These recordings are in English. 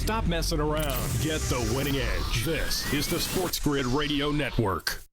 Stop messing around. Get the winning edge. This is the SportsGrid Radio Network.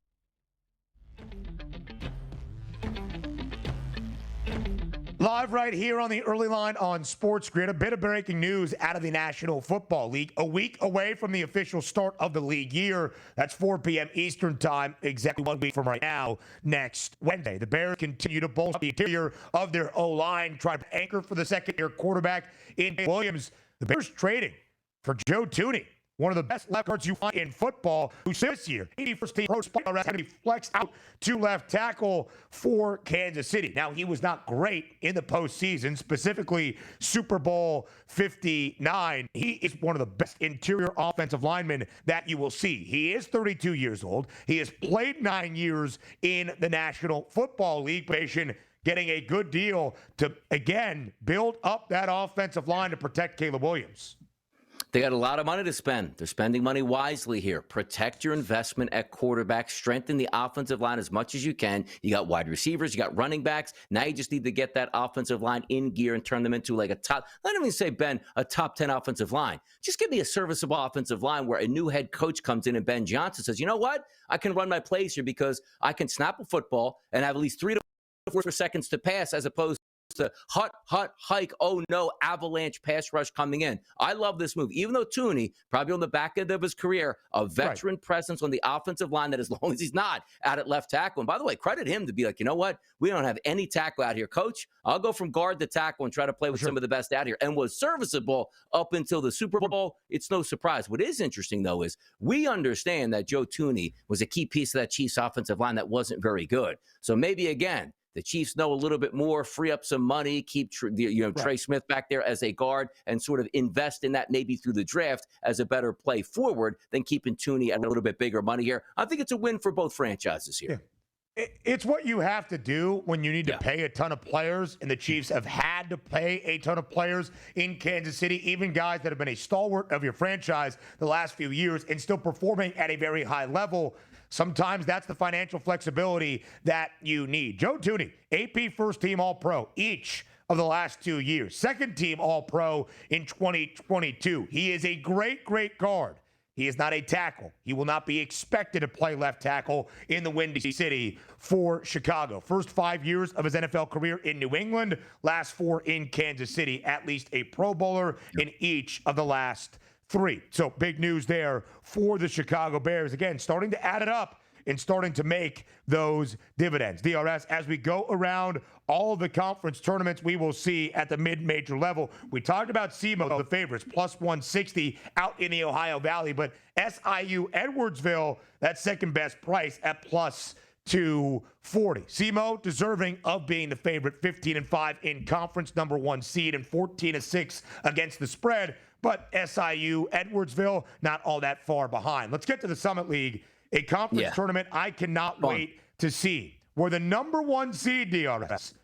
Live right here on the early line on SportsGrid. A bit of breaking news out of the National Football League. A week away from the official start of the league year. That's 4 p.m. Eastern time, exactly 1 week from right now, next Wednesday. The Bears continue to bolster the interior of their O-line, try to anchor for the second-year quarterback in Williams. The Bears trading for Joe Thuney, one of the best left guards you find in football, who this year, 81st team Pro Sport, had to be flexed out to left tackle for Kansas City. Now, he was not great in the postseason, specifically Super Bowl 59. He is one of the best interior offensive linemen that you will see. He is 32 years old. He has played 9 years in the National Football League, getting a good deal to, again, build up that offensive line to protect Caleb Williams. They got a lot of money to spend. They're spending money wisely here. Protect your investment at quarterback. Strengthen the offensive line as much as you can. You got wide receivers. You got running backs. Now you just need to get that offensive line in gear and turn them into like a top, not even say, Ben, a top 10 offensive line. Just give me a serviceable offensive line where a new head coach comes in and Ben Johnson says, you know what? I can run my plays here because I can snap a football and have at least 3 to 4 seconds to pass as opposed to hike, oh no, avalanche pass rush coming in. I love this move. Even though Thuney, probably on the back end of his career, a veteran presence on the offensive line that as long as he's not out at left tackle, and by the way, credit him to be like, you know what? We don't have any tackle out here, coach. I'll go from guard to tackle and try to play with some of the best out here, and was serviceable up until the Super Bowl. It's no surprise. What is interesting, though, is we understand that Joe Thuney was a key piece of that Chiefs offensive line that wasn't very good. So maybe, again, the Chiefs know a little bit more, free up some money, keep Trey Smith back there as a guard, and sort of invest in that maybe through the draft as a better play forward than keeping Thuney at a little bit bigger money here. I think it's a win for both franchises here. Yeah. It's what you have to do when you need to pay a ton of players, and the Chiefs have had to pay a ton of players in Kansas City, even guys that have been a stalwart of your franchise the last few years and still performing at a very high level. Sometimes that's the financial flexibility that you need. Joe Thuney, AP first-team All-Pro each of the last 2 years. Second-team All-Pro in 2022. He is a great, great guard. He is not a tackle. He will not be expected to play left tackle in the Windy City for Chicago. First 5 years of his NFL career in New England, last 4 in Kansas City, at least a Pro Bowler in each of the last 3. So big news there for the Chicago Bears. Again, starting to add it up and starting to make those dividends. DRS, as we go around all of the conference tournaments we will see at the mid-major level. We talked about SEMO, the favorites, plus 160 out in the Ohio Valley, but SIU Edwardsville, that second best price at plus 240. SEMO deserving of being the favorite, 15-5 in conference, number 1 seed, and 14-6 against the spread. But SIU Edwardsville, not all that far behind. Let's get to the Summit League, a conference tournament I cannot wait to see. Where the number 1 seed, DRS,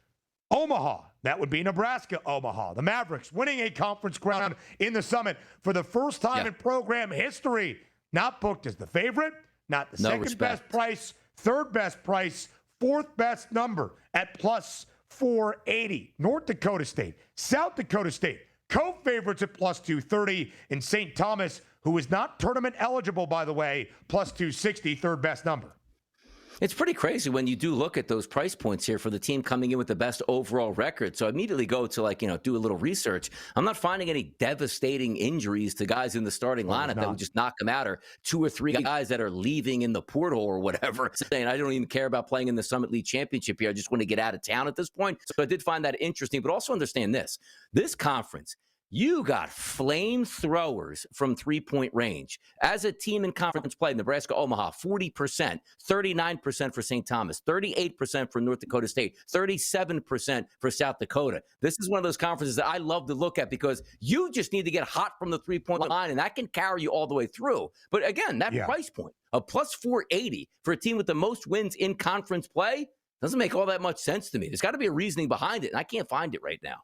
Omaha, that would be Nebraska, Omaha. The Mavericks winning a conference crown in the Summit for the first time in program history. Not booked as the favorite, not the second best price, third best price, fourth best number at plus 480. North Dakota State, South Dakota State, co-favorites at plus 230, and St. Thomas, who is not tournament eligible, by the way, plus 260, third best number. It's pretty crazy when you do look at those price points here for the team coming in with the best overall record. So I immediately go to do a little research. I'm not finding any devastating injuries to guys in the starting lineup that would just knock them out, or 2 or 3 guys that are leaving in the portal or whatever, saying I don't even care about playing in the Summit League Championship here. I just want to get out of town at this point. So I did find that interesting, but also understand this conference, you got flamethrowers from 3-point range. As a team in conference play, Nebraska, Omaha, 40%, 39% for St. Thomas, 38% for North Dakota State, 37% for South Dakota. This is one of those conferences that I love to look at because you just need to get hot from the 3-point line, and that can carry you all the way through. But again, that price point of plus 480 for a team with the most wins in conference play doesn't make all that much sense to me. There's got to be a reasoning behind it, and I can't find it right now.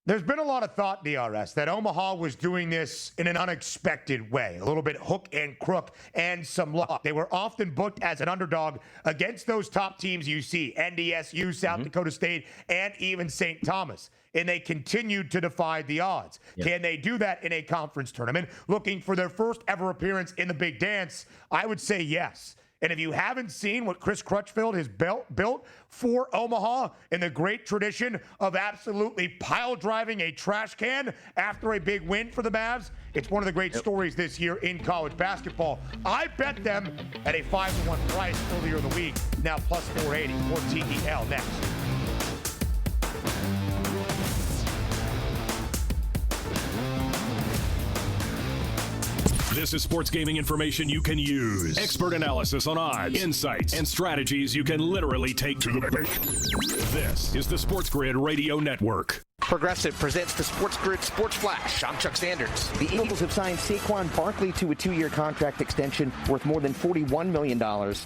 There's been a lot of thought, DRS, that Omaha was doing this in an unexpected way, a little bit hook and crook and some luck. They were often booked as an underdog against those top teams you see, NDSU, South Dakota State, and even St. Thomas. And they continued to defy the odds. Yep. Can they do that in a conference tournament? Looking for their first ever appearance in the Big Dance, I would say yes. And if you haven't seen what Chris Crutchfield has built for Omaha in the great tradition of absolutely pile driving a trash can after a big win for the Mavs, it's one of the great stories this year in college basketball. I bet them at a 5-1 price earlier in the week, now plus 480 for TEL next. This is sports gaming information you can use. Expert analysis on odds, insights, and strategies you can literally take to the bank. This is the SportsGrid Radio Network. Progressive presents the SportsGrid Sports Flash. I'm Chuck Sanders. The Eagles have signed Saquon Barkley to a 2-year contract extension worth more than $41 million.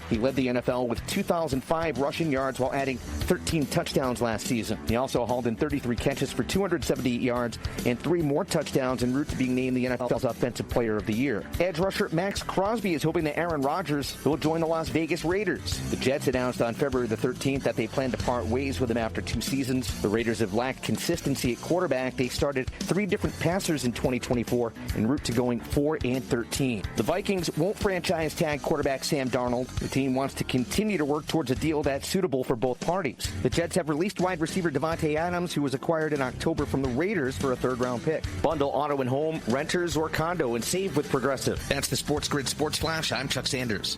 He led the NFL with 2,005 rushing yards while adding 13 touchdowns last season. He also hauled in 33 catches for 278 yards and 3 more touchdowns en route to being named the NFL's Offensive Player of the Year. Edge rusher Max Crosby is hoping that Aaron Rodgers will join the Las Vegas Raiders. The Jets announced on February the 13th that they plan to part ways with him after 2 seasons. The Raiders have lacked consistency at quarterback. They started 3 different passers in 2024 en route to going 4-13. The Vikings won't franchise tag quarterback Sam Darnold. The team wants to continue to work towards a deal that's suitable for both parties. The Jets have released wide receiver Devontae Adams, who was acquired in October from the Raiders for a 3rd-round pick. Bundle auto and home, renters, or condo and save with Progressive. That's the SportsGrid Sports Flash. I'm Chuck Sanders.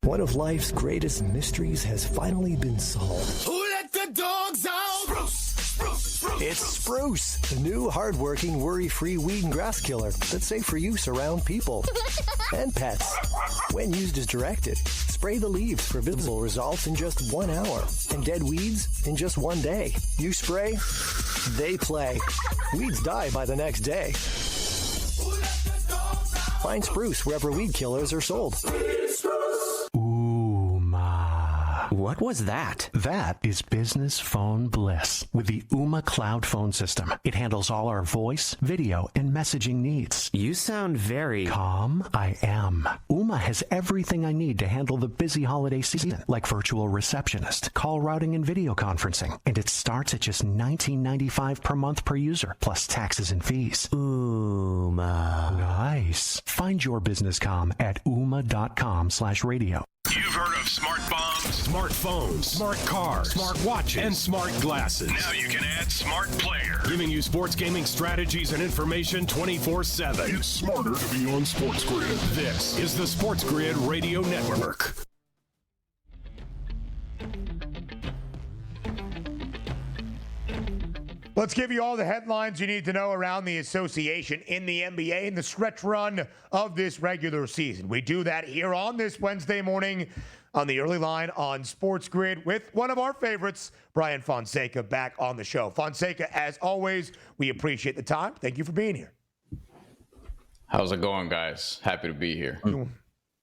One of life's greatest mysteries has finally been solved. Who let the dogs out? Spruce, spruce, spruce. It's Spruce, the new hard-working, worry-free weed and grass killer that's safe for use around people and pets. When used as directed, spray the leaves for visible results in just 1 hour and dead weeds in just 1 day. You spray, they play. Weeds die by the next day. Find Spruce wherever weed killers are sold. What was that? That is business phone bliss with the Ooma Cloud Phone System. It handles all our voice, video, and messaging needs. You sound very calm. I am. Ooma has everything I need to handle the busy holiday season, like virtual receptionist, call routing, and video conferencing. And it starts at just $19.95 per month per user, plus taxes and fees. Ooma. Nice. Find your business comm at ooma.com/radio. You've heard of smart bombs, smartphones, smart cars, smart watches, and smart glasses. Now you can add smart player, giving you sports gaming strategies and information 24/7. It's smarter to be on SportsGrid. This is the SportsGrid Radio Network. Let's give you all the headlines you need to know around the association in the NBA in the stretch run of this regular season. We do that here on this Wednesday morning on the early line on SportsGrid with one of our favorites, Brian Fonseca, back on the show. Fonseca, as always, we appreciate the time. Thank you for being here. How's it going, guys? Happy to be here.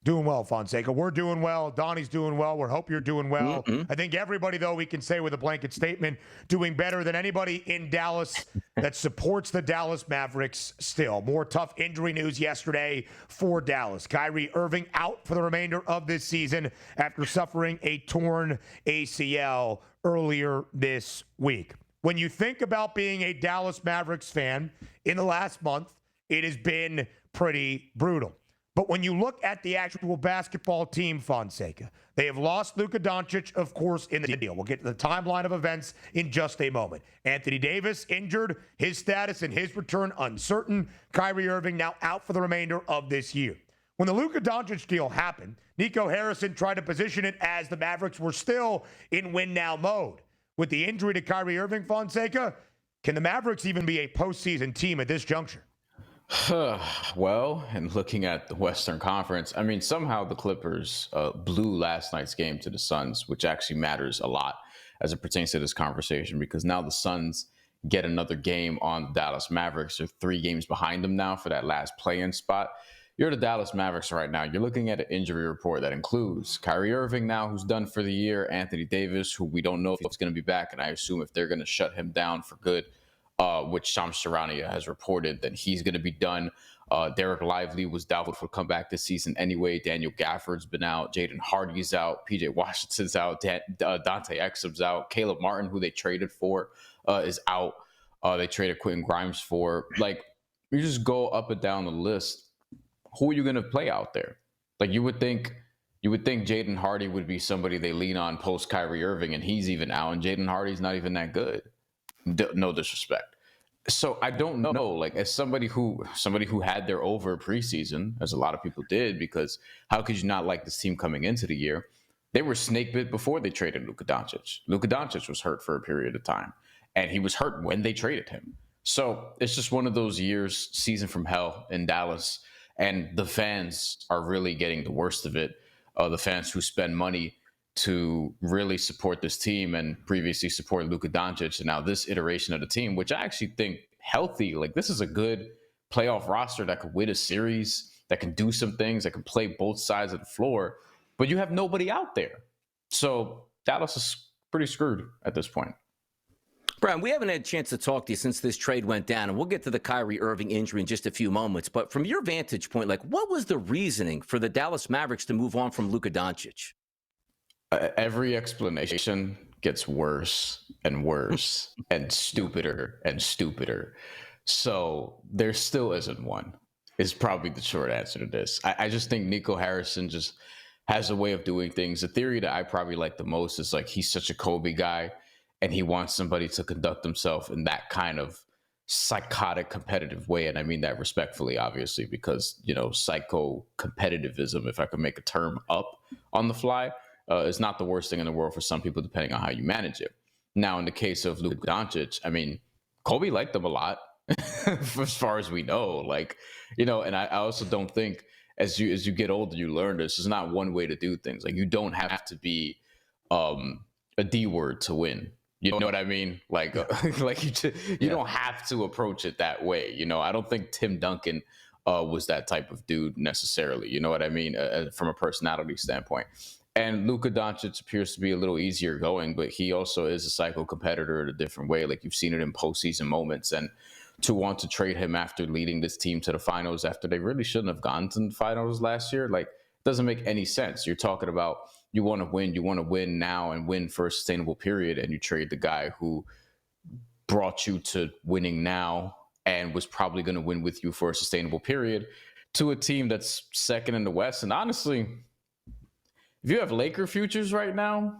Doing well, Fonseca. We're doing well. Donnie's doing well. We hope you're doing well. I think everybody, though, we can say with a blanket statement, doing better than anybody in Dallas that supports the Dallas Mavericks still. More tough injury news yesterday for Dallas. Kyrie Irving out for the remainder of this season after suffering a torn ACL earlier this week. When you think about being a Dallas Mavericks fan in the last month, it has been pretty brutal. But when you look at the actual basketball team, Fonseca, they have lost Luka Doncic, of course, in the deal. We'll get to the timeline of events in just a moment. Anthony Davis injured, his status and his return uncertain. Kyrie Irving now out for the remainder of this year. When the Luka Doncic deal happened, Nico Harrison tried to position it as the Mavericks were still in win-now mode. With the injury to Kyrie Irving, Fonseca, can the Mavericks even be a postseason team at this juncture? Well, and looking at the Western Conference, I mean, somehow the Clippers blew last night's game to the Suns, which actually matters a lot as it pertains to this conversation, because now the Suns get another game on the Dallas Mavericks. They're 3 games behind them now for that last play-in spot. you're the Dallas Mavericks right now. You're looking at an injury report that includes Kyrie Irving now, who's done for the year, Anthony Davis, who we don't know if he's going to be back, and I assume if they're going to shut him down for good, which Shams Charania has reported, then he's going to be done. Derek Lively was doubtful to come back this season anyway. Daniel Gafford's been out. Jaden Hardy's out. PJ Washington's out. Dante Exum's out. Caleb Martin, who they traded for, is out. They traded Quentin Grimes for. Like, you just go up and down the list. Who are you going to play out there? Like, you would think Jaden Hardy would be somebody they lean on post Kyrie Irving, and he's even out, and Jaden Hardy's not even that good. No disrespect. So I don't know, like, as somebody who had their over preseason, as a lot of people did, because how could you not like this team coming into the year? They were snake bit before they traded Luka Doncic. Luka Doncic was hurt for a period of time, and he was hurt when they traded him. So it's just one of those years, season from hell in Dallas, and the fans are really getting the worst of it. The fans who spend money to really support this team and previously support Luka Doncic, and now this iteration of the team, which I actually think healthy. Like, this is a good playoff roster that could win a series, that can do some things, that can play both sides of the floor, but you have nobody out there. So Dallas is pretty screwed at this point. Brian, we haven't had a chance to talk to you since this trade went down, and we'll get to the Kyrie Irving injury in just a few moments. But from your vantage point, like, what was the reasoning for the Dallas Mavericks to move on from Luka Doncic? Every explanation gets worse and worse and stupider and stupider. So there still isn't one, is probably the short answer to this. I just think Nico Harrison just has a way of doing things. The theory that I probably like the most is, like, he's such a Kobe guy, and he wants somebody to conduct himself in that kind of psychotic competitive way. And I mean that respectfully, obviously, because, psycho competitivism, if I could make a term up on the fly, is not the worst thing in the world for some people, depending on how you manage it. Now, in the case of Luka Doncic, I mean, Kobe liked him a lot, as far as we know. Like, and I also don't think as you get older, you learn this. There's not one way to do things. Like, you don't have to be a D word to win. You know what I mean? Like, you don't have to approach it that way. I don't think Tim Duncan was that type of dude necessarily. You know what I mean? From a personality standpoint. And Luka Doncic appears to be a little easier going, but he also is a psycho competitor in a different way. Like, you've seen it in postseason moments. And to want to trade him after leading this team to the finals, after they really shouldn't have gone to the finals last year, like, doesn't make any sense. You're talking about you want to win now and win for a sustainable period, and you trade the guy who brought you to winning now and was probably going to win with you for a sustainable period to a team that's second in the West. And honestly, if you have Laker futures right now,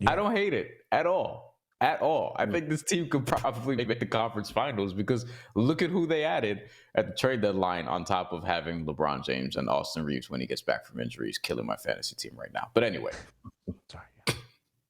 I don't hate it at all. At all. I think this team could probably make the conference finals, because look at who they added at the trade deadline, on top of having LeBron James and Austin Reeves when he gets back from injury. He's killing my fantasy team right now. But anyway.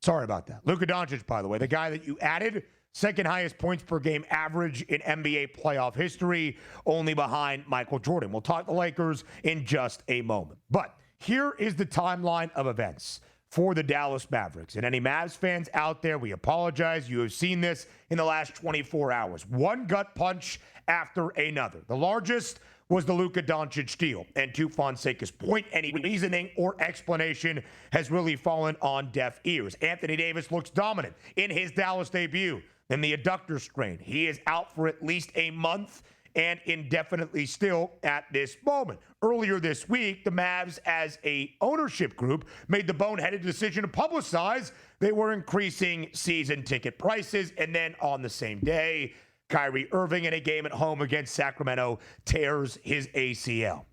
Sorry about that. Luka Doncic, by the way, the guy that you added, second highest points per game average in NBA playoff history, only behind Michael Jordan. We'll talk the Lakers in just a moment. But here is the timeline of events for the Dallas Mavericks. And any Mavs fans out there, we apologize. You have seen this in the last 24 hours. One gut punch after another. The largest was the Luka Doncic deal. And to Fonseca's point, any reasoning or explanation has really fallen on deaf ears. Anthony Davis looks dominant in his Dallas debut. Then the adductor strain. He is out for at least a month and indefinitely still at this moment. Earlier this week, the Mavs, as a ownership group, made the boneheaded decision to publicize they were increasing season ticket prices. And then on the same day, Kyrie Irving, in a game at home against Sacramento, tears his ACL.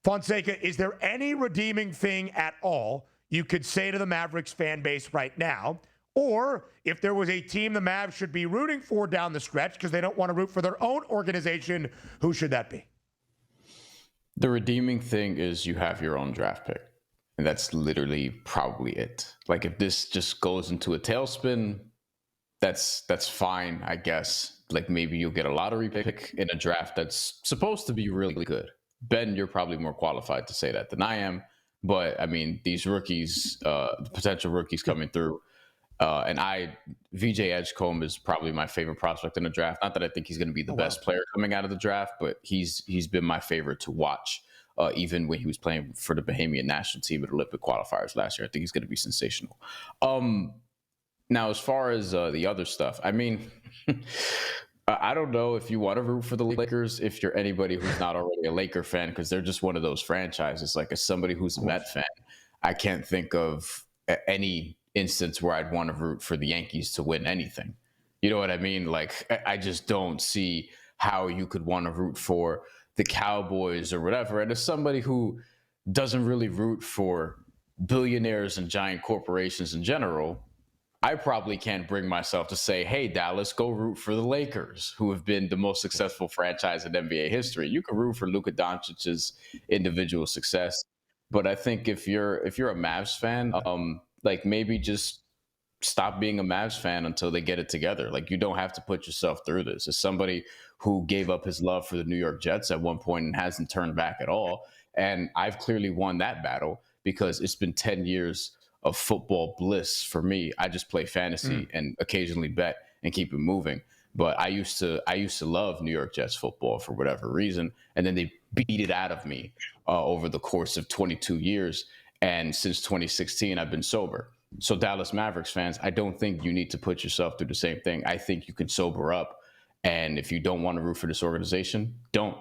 Fonseca, is there any redeeming thing at all you could say to the Mavericks fan base right now? Or if there was a team the Mavs should be rooting for down the stretch because they don't want to root for their own organization, who should that be? The redeeming thing is you have your own draft pick. And that's literally probably it. Like, if this just goes into a tailspin, that's fine, I guess. Like, maybe you'll get a lottery pick in a draft that's supposed to be really good. Ben, you're probably more qualified to say that than I am. But, I mean, these rookies, potential rookies coming through, VJ Edgecombe is probably my favorite prospect in the draft. Not that I think he's going to be the best player coming out of the draft, but he's been my favorite to watch even when he was playing for the Bahamian national team at Olympic qualifiers last year. I think he's going to be sensational. Now, as far as the other stuff, I mean, I don't know if you want to root for the Lakers if you're anybody who's not already a Laker fan, because they're just one of those franchises. Like, as somebody who's a Met fan, I can't think of any instance where I'd want to root for the Yankees to win anything. You know what I mean? Like, I just don't see how you could want to root for the Cowboys or whatever. And as somebody who doesn't really root for billionaires and giant corporations in general, I probably can't bring myself to say, hey, Dallas, go root for the Lakers, who have been the most successful franchise in NBA history. You can root for Luka Doncic's individual success. But I think if you're a Mavs fan, like, maybe just stop being a Mavs fan until they get it together. Like, you don't have to put yourself through this. As somebody who gave up his love for the New York Jets at one point and hasn't turned back at all, and I've clearly won that battle because it's been 10 years of football bliss for me. I just play fantasy and occasionally bet and keep it moving. But I used to love New York Jets football for whatever reason, and then they beat it out of me over the course of 22 years. And since 2016, I've been sober. So Dallas Mavericks fans, I don't think you need to put yourself through the same thing. I think you can sober up. And if you don't want to root for this organization, don't.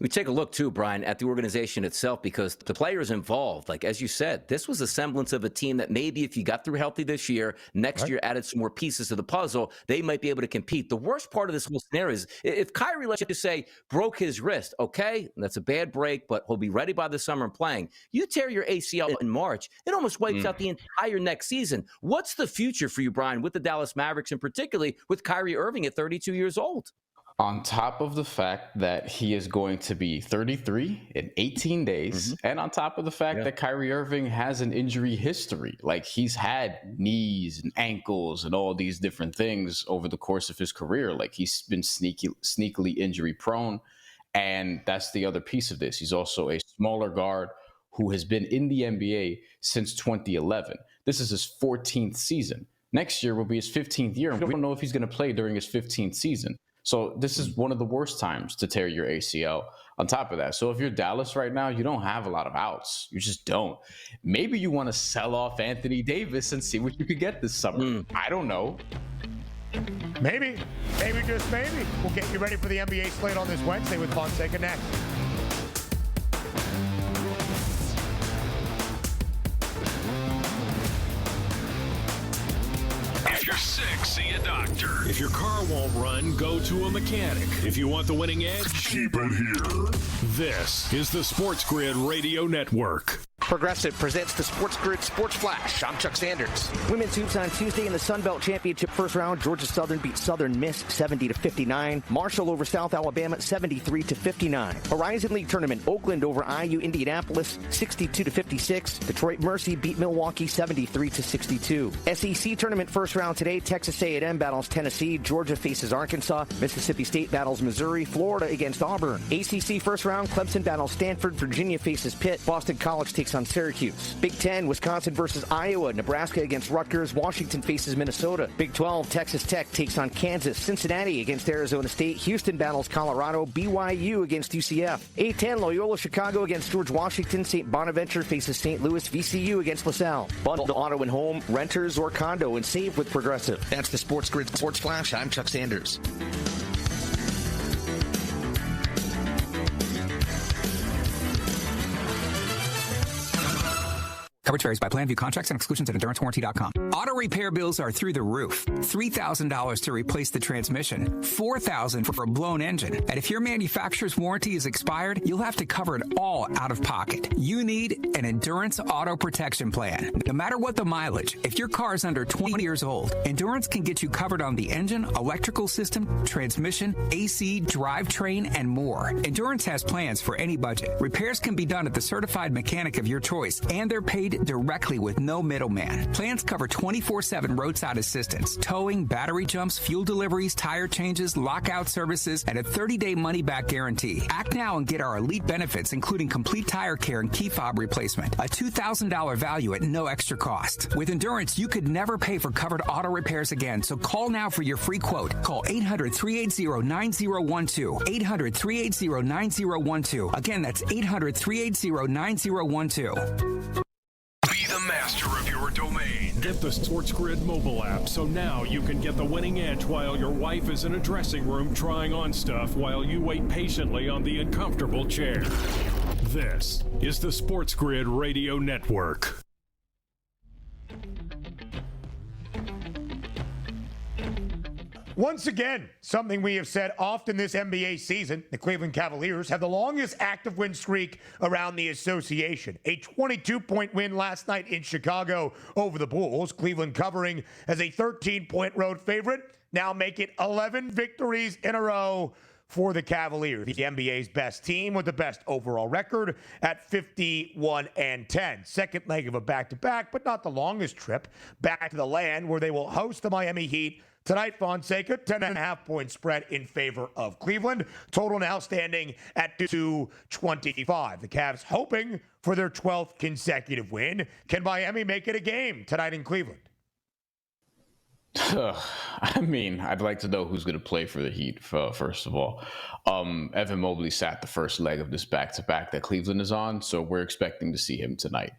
We take a look, too, Brian, at the organization itself, because the players involved, like, as you said, this was a semblance of a team that maybe if you got through healthy this year, next year added some more pieces to the puzzle, they might be able to compete. The worst part of this whole scenario is if Kyrie, let's just say, broke his wrist, okay, that's a bad break, but he'll be ready by the summer and playing. You tear your ACL in March, it almost wipes out the entire next season. What's the future for you, Brian, with the Dallas Mavericks, and particularly with Kyrie Irving at 32 years old? On top of the fact that he is going to be 33 in 18 days, and on top of the fact that Kyrie Irving has an injury history, like, he's had knees and ankles and all these different things over the course of his career. Like, he's been sneakily injury prone. And that's the other piece of this. He's also a smaller guard who has been in the NBA since 2011. This is his 14th season. Next year will be his 15th year, and we don't know if he's going to play during his 15th season. So this is one of the worst times to tear your ACL on top of that. So if you're Dallas right now, you don't have a lot of outs. You just don't. Maybe you want to sell off Anthony Davis and see what you could get this summer. I don't know. Maybe just maybe. We'll get you ready for the NBA slate on this Wednesday with Fonseca next. If you're sick, see a doctor. If your car won't run, go to a mechanic. If you want the winning edge, keep it here. This is the SportsGrid Radio Network. Progressive presents the SportsGrid Sports Flash. I'm Chuck Sanders. Women's hoops on Tuesday in the Sun Belt Championship first round. Georgia Southern beat Southern Miss 70-59. Marshall over South Alabama 73-59. Horizon League Tournament, Oakland over IU Indianapolis 62-56. Detroit Mercy beat Milwaukee 73-62. SEC Tournament first round today. Texas A&M battles Tennessee. Georgia faces Arkansas. Mississippi State battles Missouri. Florida against Auburn. ACC first round, Clemson battles Stanford. Virginia faces Pitt. Boston College takes on Syracuse. Big 10, Wisconsin versus Iowa. Nebraska against Rutgers. Washington faces Minnesota. Big 12, Texas Tech takes on Kansas. Cincinnati against Arizona State. Houston battles Colorado. BYU against UCF. A10, Loyola Chicago against George Washington. St. Bonaventure faces St. Louis. VCU against LaSalle. Bundle auto and home, renters or condo, and save with Progressive. That's the SportsGrid Sports Flash. I'm Chuck Sanders. Coverage varies by plan. View contracts and exclusions at endurancewarranty.com. Auto repair bills are through the roof. $3,000 to replace the transmission. $4,000 for a blown engine. And if your manufacturer's warranty is expired, you'll have to cover it all out of pocket. You need an Endurance Auto Protection Plan. No matter what the mileage, if your car is under 20 years old, Endurance can get you covered on the engine, electrical system, transmission, AC, drivetrain, and more. Endurance has plans for any budget. Repairs can be done at the certified mechanic of your choice, and they're paid directly with no middleman. Plans cover 24/7 roadside assistance, towing, battery jumps, fuel deliveries, tire changes, lockout services, and a 30-day money-back guarantee. Act now and get our elite benefits, including complete tire care and key fob replacement. A $2,000 value at no extra cost. With Endurance, you could never pay for covered auto repairs again, so call now for your free quote. Call 800-380-9012. 800-380-9012. Again, that's 800-380-9012. Be the master of your domain. Get the SportsGrid mobile app so now you can get the winning edge while your wife is in a dressing room trying on stuff while you wait patiently on the uncomfortable chair. This is the SportsGrid Radio Network. Once again, something we have said often this NBA season, the Cleveland Cavaliers have the longest active win streak around the association. A 22-point win last night in Chicago over the Bulls. Cleveland covering as a 13-point road favorite. Now make it 11 victories in a row for the Cavaliers, the NBA's best team with the best overall record at 51-10. Second leg of a back-to-back, but not the longest trip back to the land where they will host the Miami Heat tonight. Fonseca, 10.5-point spread in favor of Cleveland. Total now standing at 225. The Cavs hoping for their 12th consecutive win. Can Miami make it a game tonight in Cleveland? I mean, I'd like to know who's going to play for the Heat, first of all. Evan Mobley sat the first leg of this back-to-back that Cleveland is on, so we're expecting to see him tonight.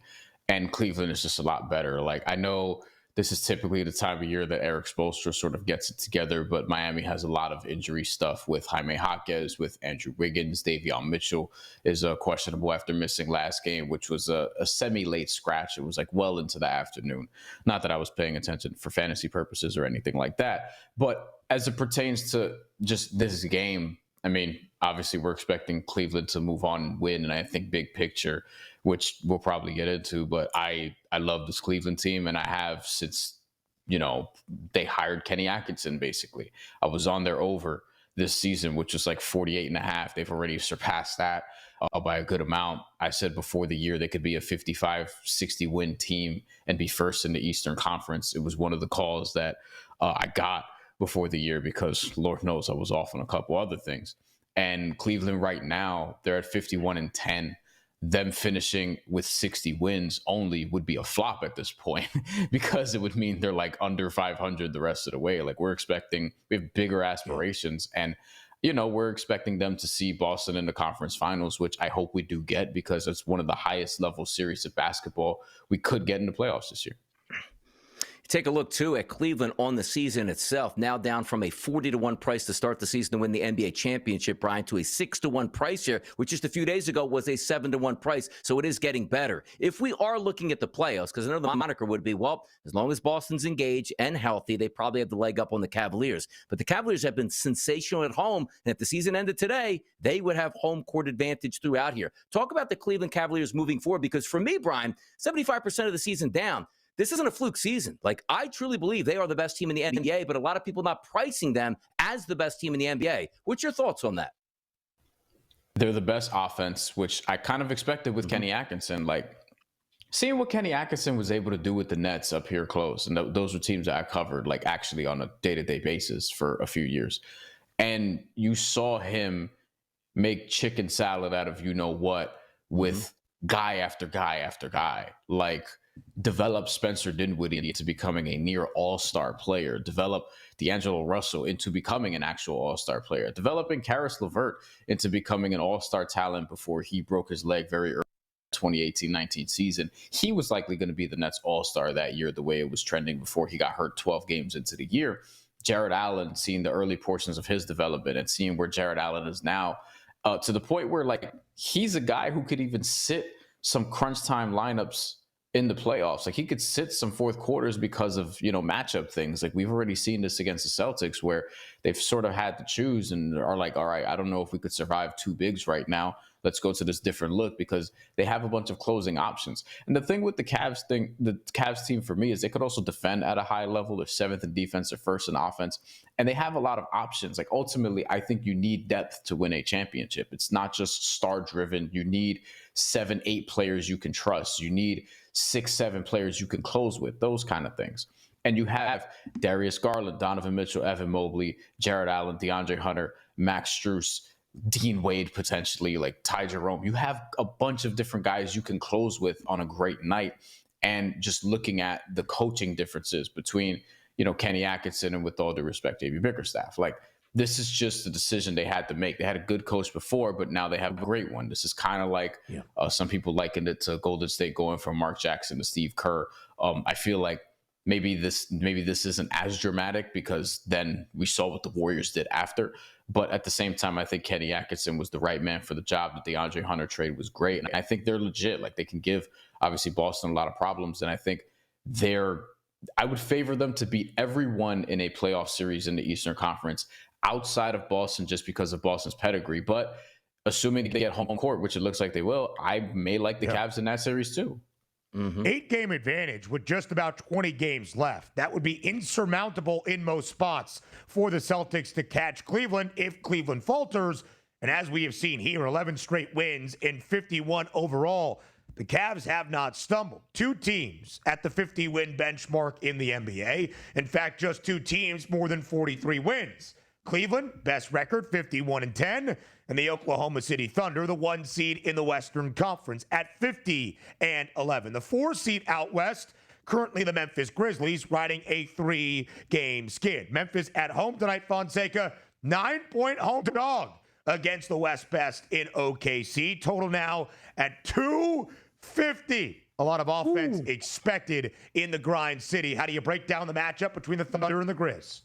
And Cleveland is just a lot better. Like, I know this is typically the time of year that Eric Spoelstra sort of gets it together, but Miami has a lot of injury stuff with Jaime Jaquez, with Andrew Wiggins. Davion Mitchell is questionable after missing last game, which was a semi-late scratch. It was like well into the afternoon. Not that I was paying attention for fantasy purposes or anything like that, but as it pertains to just this game, I mean, obviously we're expecting Cleveland to move on and win, and I think big picture, which we'll probably get into, but I love this Cleveland team, and I have since, they hired Kenny Atkinson, basically. I was on their over this season, which was like 48.5. They've already surpassed that by a good amount. I said before the year they could be a 55-60 win team and be first in the Eastern Conference. It was one of the calls that I got before the year because Lord knows I was off on a couple other things. And Cleveland right now, they're at 51-10. Them finishing with 60 wins only would be a flop at this point because it would mean they're like under 500 the rest of the way. Like we have bigger aspirations, and we're expecting them to see Boston in the conference finals, which I hope we do get because it's one of the highest level series of basketball we could get in the playoffs this year. Take a look, too, at Cleveland on the season itself, now down from a 40-1 price to start the season to win the NBA championship, Brian, to a 6-1 price here, which just a few days ago was a 7-1 price. So it is getting better. If we are looking at the playoffs, because another moniker would be, well, as long as Boston's engaged and healthy, they probably have the leg up on the Cavaliers. But the Cavaliers have been sensational at home, and if the season ended today, they would have home court advantage throughout here. Talk about the Cleveland Cavaliers moving forward, because for me, Brian, 75% of the season down. This isn't a fluke season. Like, I truly believe they are the best team in the NBA, but a lot of people not pricing them as the best team in the NBA. What's your thoughts on that? They're the best offense, which I kind of expected with Kenny Atkinson. Like, seeing what Kenny Atkinson was able to do with the Nets up here close, and those were teams that I covered, like, actually on a day-to-day basis for a few years. And you saw him make chicken salad out of you-know-what with guy after guy after guy. Like, develop Spencer Dinwiddie into becoming a near all-star player, develop D'Angelo Russell into becoming an actual all-star player, developing Karis LeVert into becoming an all-star talent before he broke his leg very early in the 2018-19 season. He was likely going to be the Nets all-star that year, the way it was trending before he got hurt 12 games into the year. Jared Allen, seeing the early portions of his development and seeing where Jared Allen is now, to the point where, like, he's a guy who could even sit some crunch time lineups in the playoffs. Like, he could sit some fourth quarters because of, matchup things. Like, we've already seen this against the Celtics where they've sort of had to choose and are like, all right, I don't know if we could survive two bigs right now. Let's go to this different look because they have a bunch of closing options. And the thing with the Cavs team for me is they could also defend at a high level. They're seventh in defense, they're first in offense, and they have a lot of options. Like, ultimately, I think you need depth to win a championship. It's not just star driven. You need 7-8 players you can trust. You need 6-7 players you can close with, those kind of things. And you have Darius Garland, Donovan Mitchell, Evan Mobley, Jared Allen, DeAndre Hunter, Max Strus, Dean Wade potentially, like Ty Jerome. You have a bunch of different guys you can close with on a great night. And just looking at the coaching differences between, Kenny Atkinson and, with all due respect, J.B. Bickerstaff, like, this is just a decision they had to make. They had a good coach before, but now they have a great one. This is kind of like some people likened it to Golden State going from Mark Jackson to Steve Kerr. I feel like maybe this isn't as dramatic because then we saw what the Warriors did after. But at the same time, I think Kenny Atkinson was the right man for the job. The DeAndre Hunter trade was great. And I think they're legit. Like, they can give, obviously, Boston a lot of problems. And I think I would favor them to beat everyone in a playoff series in the Eastern Conference outside of Boston, just because of Boston's pedigree. But assuming they get home court, which it looks like they will, I may like the Cavs in that series too. 8-game advantage with just about 20 games left. That would be insurmountable in most spots for the Celtics to catch Cleveland if Cleveland falters. And as we have seen here, 11 straight wins and 51 overall. The Cavs have not stumbled. 2 teams at the 50-win benchmark in the NBA. In fact, just 2 teams more than 43 wins. Cleveland, best record, 51-10. And the Oklahoma City Thunder, the 1 seed in the Western Conference at 50-11. The 4 seed out west, currently the Memphis Grizzlies, riding a 3-game skid. Memphis at home tonight, Fonseca, 9-point home dog against the West Best in OKC. Total now at 250. A lot of offense expected in the grind city. How do you break down the matchup between the Thunder and the Grizz?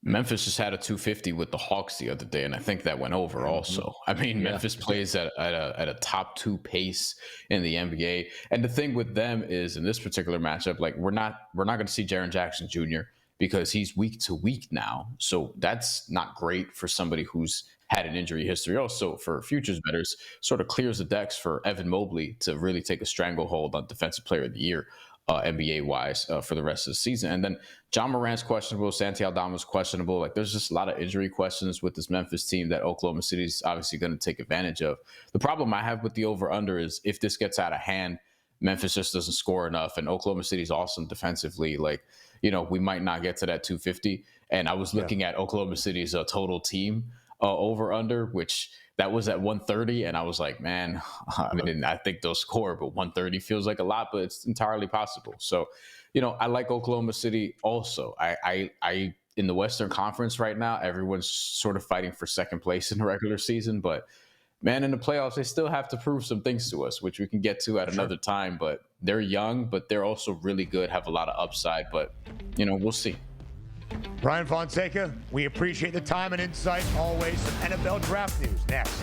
Memphis just had a 250 with the Hawks the other day, and I think that went over also. I mean, Memphis plays at a top 2 pace in the NBA. And the thing with them is, in this particular matchup, like, we're not going to see Jaren Jackson Jr. because he's week to week now. So that's not great for somebody who's had an injury history. Also, for futures bettors, sort of clears the decks for Evan Mobley to really take a stranglehold on Defensive Player of the Year. NBA-wise for the rest of the season. And then John Morant's questionable, Santi Aldama's questionable. Like, there's just a lot of injury questions with this Memphis team that Oklahoma City's obviously going to take advantage of. The problem I have with the over-under is if this gets out of hand, Memphis just doesn't score enough, and Oklahoma City's awesome defensively. Like, we might not get to that 250. And I was looking at Oklahoma City's total team over-under, which that was at 130, and I was like, man, I think they'll score, but 130 feels like a lot, but it's entirely possible. So, I like Oklahoma City also. I in the Western Conference right now, everyone's sort of fighting for second place in the regular season, but man, in the playoffs, they still have to prove some things to us, which we can get to at another time. But they're young, but they're also really good, have a lot of upside, but we'll see. Brian Fonseca, we appreciate the time and insight. Always some NFL draft news next.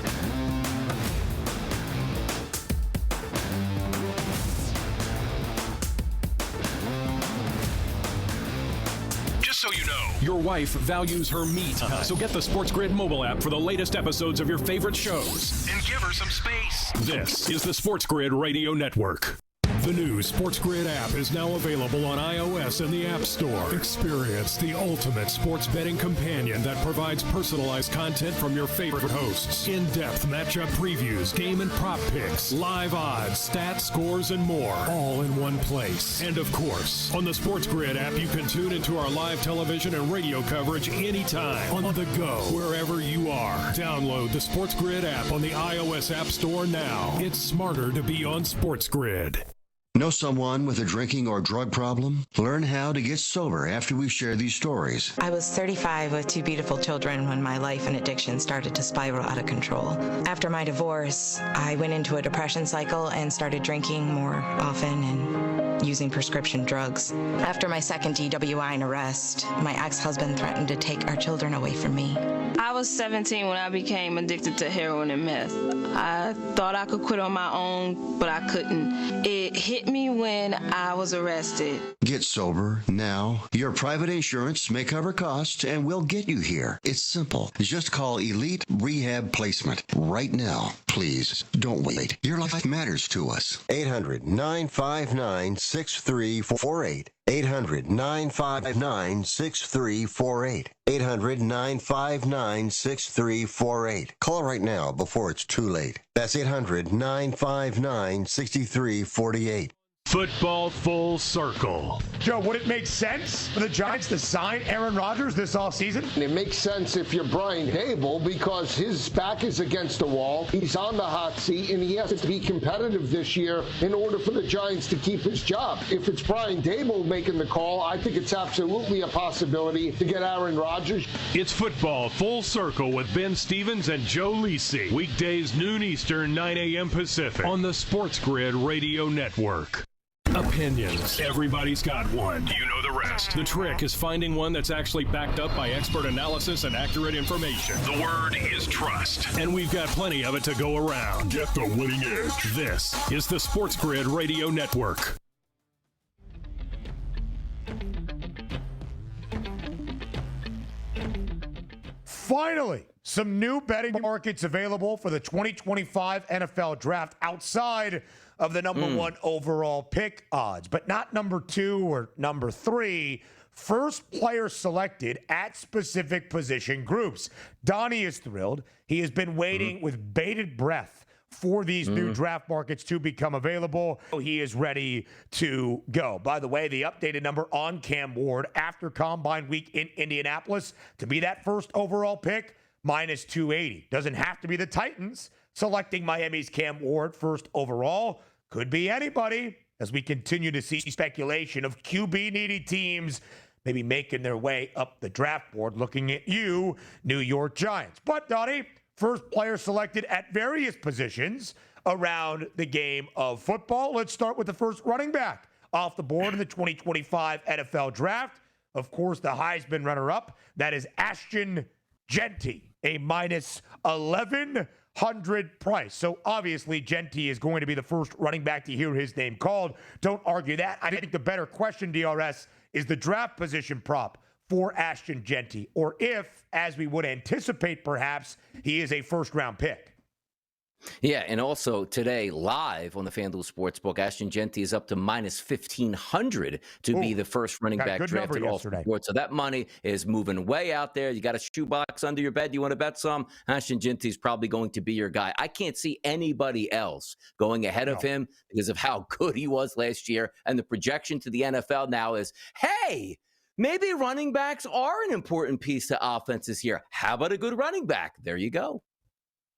Just so you know, your wife values her me time. So get the SportsGrid mobile app for the latest episodes of your favorite shows. And give her some space. This is the SportsGrid Radio Network. The new SportsGrid app is now available on iOS and the App Store. Experience the ultimate sports betting companion that provides personalized content from your favorite hosts. In-depth matchup previews, game and prop picks, live odds, stats, scores, and more, all in one place. And of course, on the SportsGrid app, you can tune into our live television and radio coverage anytime, on the go, wherever you are. Download the SportsGrid app on the iOS App Store now. It's smarter to be on SportsGrid. Know someone with a drinking or drug problem? Learn how to get sober after we share these stories. I was 35 with 2 beautiful children when my life and addiction started to spiral out of control. After my divorce, I went into a depression cycle and started drinking more often and using prescription drugs. After my second DWI and arrest, my ex-husband threatened to take our children away from me. I was 17 when I became addicted to heroin and meth. I thought I could quit on my own, but I couldn't. It hit me when I was arrested. Get sober now. Your private insurance may cover costs and we'll get you here. It's simple. Just call Elite Rehab Placement right now. Please, don't wait. Your life matters to us. 800-959-6348. 800-959-6348. 800-959-6348. Call right now before it's too late. That's 800-959-6348. Football Full Circle. Joe, would it make sense for the Giants to sign Aaron Rodgers this offseason? It makes sense if you're Brian Dable because his back is against the wall. He's on the hot seat, and he has to be competitive this year in order for the Giants to keep his job. If it's Brian Dable making the call, I think it's absolutely a possibility to get Aaron Rodgers. It's Football Full Circle with Ben Stevens and Joe Lisi. Weekdays noon Eastern, 9 a.m. Pacific on the SportsGrid Radio Network. Opinions. Everybody's got one. You know the rest. The trick is finding one that's actually backed up by expert analysis and accurate information. The word is trust. And we've got plenty of it to go around. Get the winning edge. This is the SportsGrid Radio Network. Finally, some new betting markets available for the 2025 NFL Draft outside of the number one overall pick odds, but not number 2 or number 3. First player selected at specific position groups. Donnie is thrilled. He has been waiting with bated breath for these new draft markets to become available. He is ready to go. By the way, the updated number on Cam Ward after Combine Week in Indianapolis to be that first overall pick, minus 280. Doesn't have to be the Titans selecting Miami's Cam Ward first overall. Could be anybody, as we continue to see speculation of QB-needy teams maybe making their way up the draft board, looking at you, New York Giants. But, Donnie, first player selected at various positions around the game of football. Let's start with the first running back off the board in the 2025 NFL Draft. Of course, the Heisman runner-up, that is Ashton Jeanty, a minus 1,100 price. So obviously, Jeanty is going to be the first running back to hear his name called. Don't argue that. I think the better question, DRS, is the draft position prop for Ashton Jeanty, or if, as we would anticipate perhaps, he is a first-round pick. Yeah, and also today, live on the FanDuel Sportsbook, Ashton Jeanty is up to minus 1,500 to be the first running back drafted off the board. So that money is moving way out there. You got a shoebox under your bed. You want to bet some? Ashton Jeanty is probably going to be your guy. I can't see anybody else going ahead of him because of how good he was last year. And the projection to the NFL now is, hey, maybe running backs are an important piece to offenses here. How about a good running back? There you go.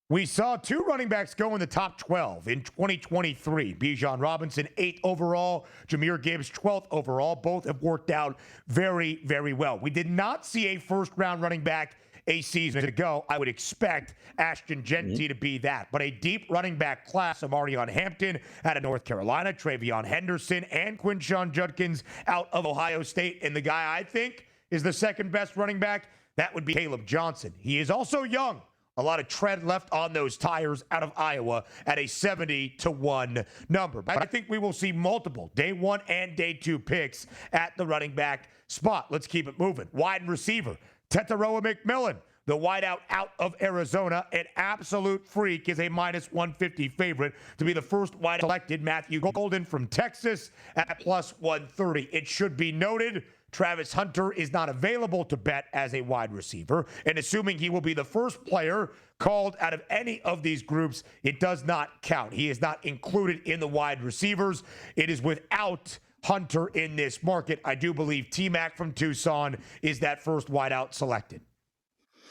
We saw 2 running backs go in the top 12 in 2023. Bijan Robinson, 8th overall. Jahmyr Gibbs, 12th overall. Both have worked out very, very well. We did not see a first-round running back a season ago. I would expect Ashton Jeanty to be that. But a deep running back class, Amarion Hampton out of North Carolina, Travion Henderson, and Quinshon Judkins out of Ohio State. And the guy I think is the second best running back, that would be Caleb Johnson. He is also young. A lot of tread left on those tires out of Iowa at a 70-1 number. But I think we will see multiple day 1 and day 2 picks at the running back spot. Let's keep it moving. Wide receiver, Tetaroa McMillan, the wideout out of Arizona, an absolute freak, is a minus 150 favorite to be the first wide selected. Matthew Golden from Texas at plus 130. It should be noted, Travis Hunter is not available to bet as a wide receiver, and assuming he will be the first player called out of any of these groups, it does not count. He is not included in the wide receivers. It is without Hunter in this market. I do believe T-Mac from Tucson is that first wideout selected.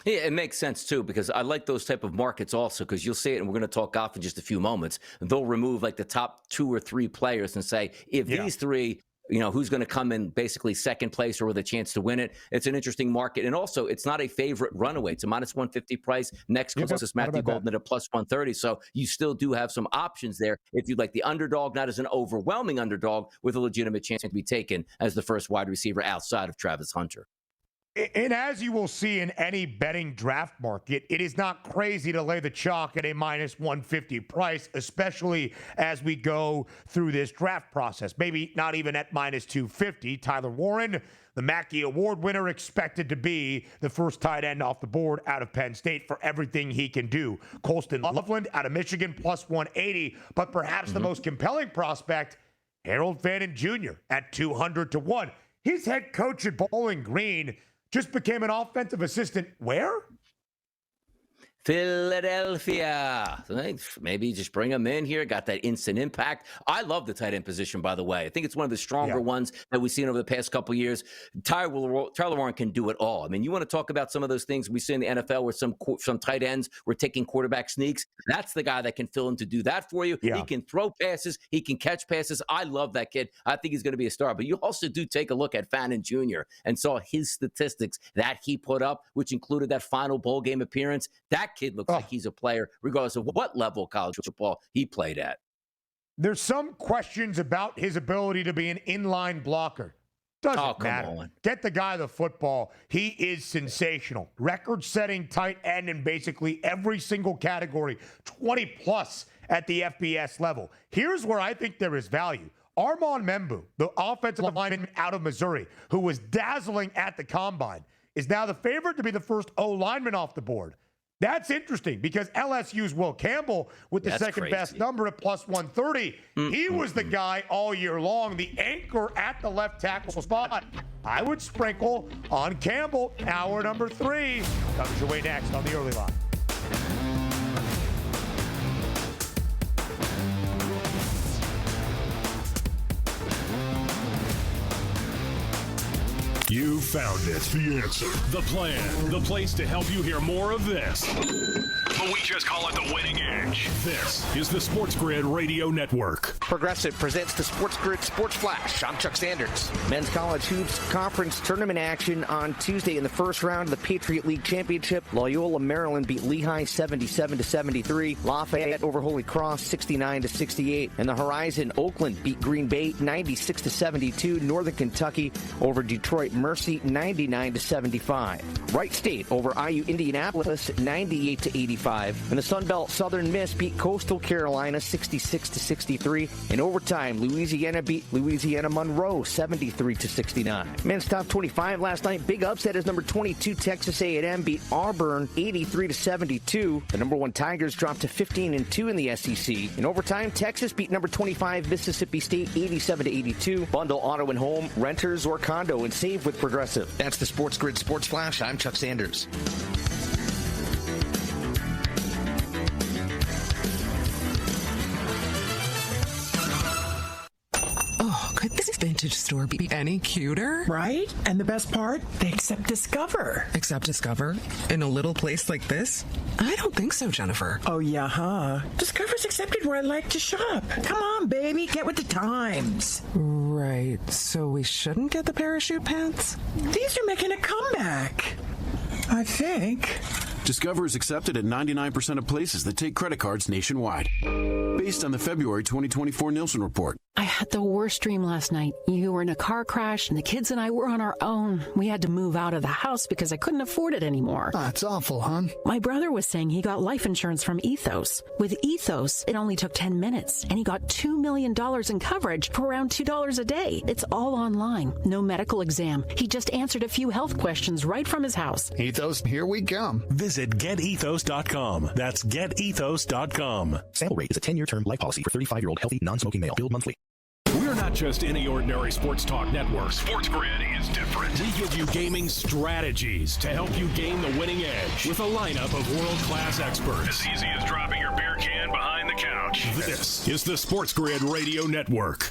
Yeah, it makes sense, too, because I like those type of markets also, because you'll see it, and we're going to talk golf in just a few moments. They'll remove, like, the top 2 or 3 players and say, if these 3... who's going to come in basically second place or with a chance to win it. It's an interesting market. And also, it's not a favorite runaway. It's a minus 150 price. Next closest, Matthew Golden at a plus 130. So you still do have some options there if you'd like the underdog, not as an overwhelming underdog, with a legitimate chance to be taken as the first wide receiver outside of Travis Hunter. And as you will see in any betting draft market, it is not crazy to lay the chalk at a minus 150 price, especially as we go through this draft process. Maybe not even at minus 250. Tyler Warren, the Mackey Award winner, expected to be the first tight end off the board out of Penn State for everything he can do. Colston Loveland out of Michigan, plus 180. But perhaps the most compelling prospect, Harold Fannin Jr. at 200-1. His head coach at Bowling Green just became an offensive assistant where? Philadelphia. Maybe just bring him in here. Got that instant impact. I love the tight end position, by the way. I think it's one of the stronger ones that we've seen over the past couple of years. Tyler Warren can do it all. I mean, you want to talk about some of those things we see in the NFL where some tight ends were taking quarterback sneaks. That's the guy that can fill in to do that for you. Yeah. He can throw passes. He can catch passes. I love that kid. I think he's going to be a star. But you also do take a look at Fannin Jr. and saw his statistics that he put up, which included that final bowl game appearance. That kid looks like he's a player, regardless of what level of college football he played at. There's some questions about his ability to be an inline blocker. Doesn't matter. On. Get the guy the football. He is sensational. Record-setting tight end in basically every single category, 20-plus at the FBS level. Here's where I think there is value. Armand Membu, the offensive lineman out of Missouri, who was dazzling at the combine, is now the favorite to be the first O-lineman off the board. That's interesting because LSU's Will Campbell with the second best number at plus 130. He was the guy all year long, the anchor at the left tackle spot. I would sprinkle on Campbell, hour number 3. Comes your way next on the early line. You found it. The answer. The plan. The place to help you hear more of this. But we just call it the winning edge. This is the SportsGrid Radio Network. Progressive presents the SportsGrid Sports Flash. I'm Chuck Sanders. Men's college hoops conference tournament action on Tuesday in the first round of the Patriot League Championship. Loyola Maryland beat Lehigh 77-73. Lafayette over Holy Cross 69-68. And the Horizon Oakland beat Green Bay 96-72. Northern Kentucky over Detroit Mercy 99-75. Wright State over IU Indianapolis 98-85. And the Sun Belt Southern Miss beat Coastal Carolina 66-63. In overtime, Louisiana beat Louisiana Monroe 73-69. Men's top 25 last night. Big upset as number 22 Texas A&M beat Auburn 83-72. The number 1 Tigers dropped to 15-2 in the SEC. In overtime, Texas beat number 25 Mississippi State 87-82. Bundle auto and home, renters or condo, and save with Progressive. That's the SportsGrid Sports Flash. I'm Chuck Sanders. Could this vintage store be any cuter? Right? And the best part? They accept Discover. Accept Discover? In a little place like this? I don't think so, Jennifer. Oh, yeah, huh? Discover's accepted where I like to shop. Come on, baby, get with the times. Right, so we shouldn't get the parachute pants? These are making a comeback, I think. Discover is accepted at 99% of places that take credit cards nationwide. Based on the February 2024 Nielsen report. I had the worst dream last night. You were in a car crash, and the kids and I were on our own. We had to move out of the house because I couldn't afford it anymore. That's awful, hon. My brother was saying he got life insurance from Ethos. With Ethos, it only took 10 minutes, and he got $2 million in coverage for around $2 a day. It's all online. No medical exam. He just answered a few health questions right from his house. Ethos, here we come. Visit GetEthos.com. That's GetEthos.com. Sample rate is a 10-year term life policy for 35-year-old healthy, non-smoking male. Billed monthly. We're not just any ordinary sports talk network. SportsGrid is different. We give you gaming strategies to help you gain the winning edge with a lineup of world-class experts. As easy as dropping your beer can behind the couch. This is the SportsGrid Radio Network.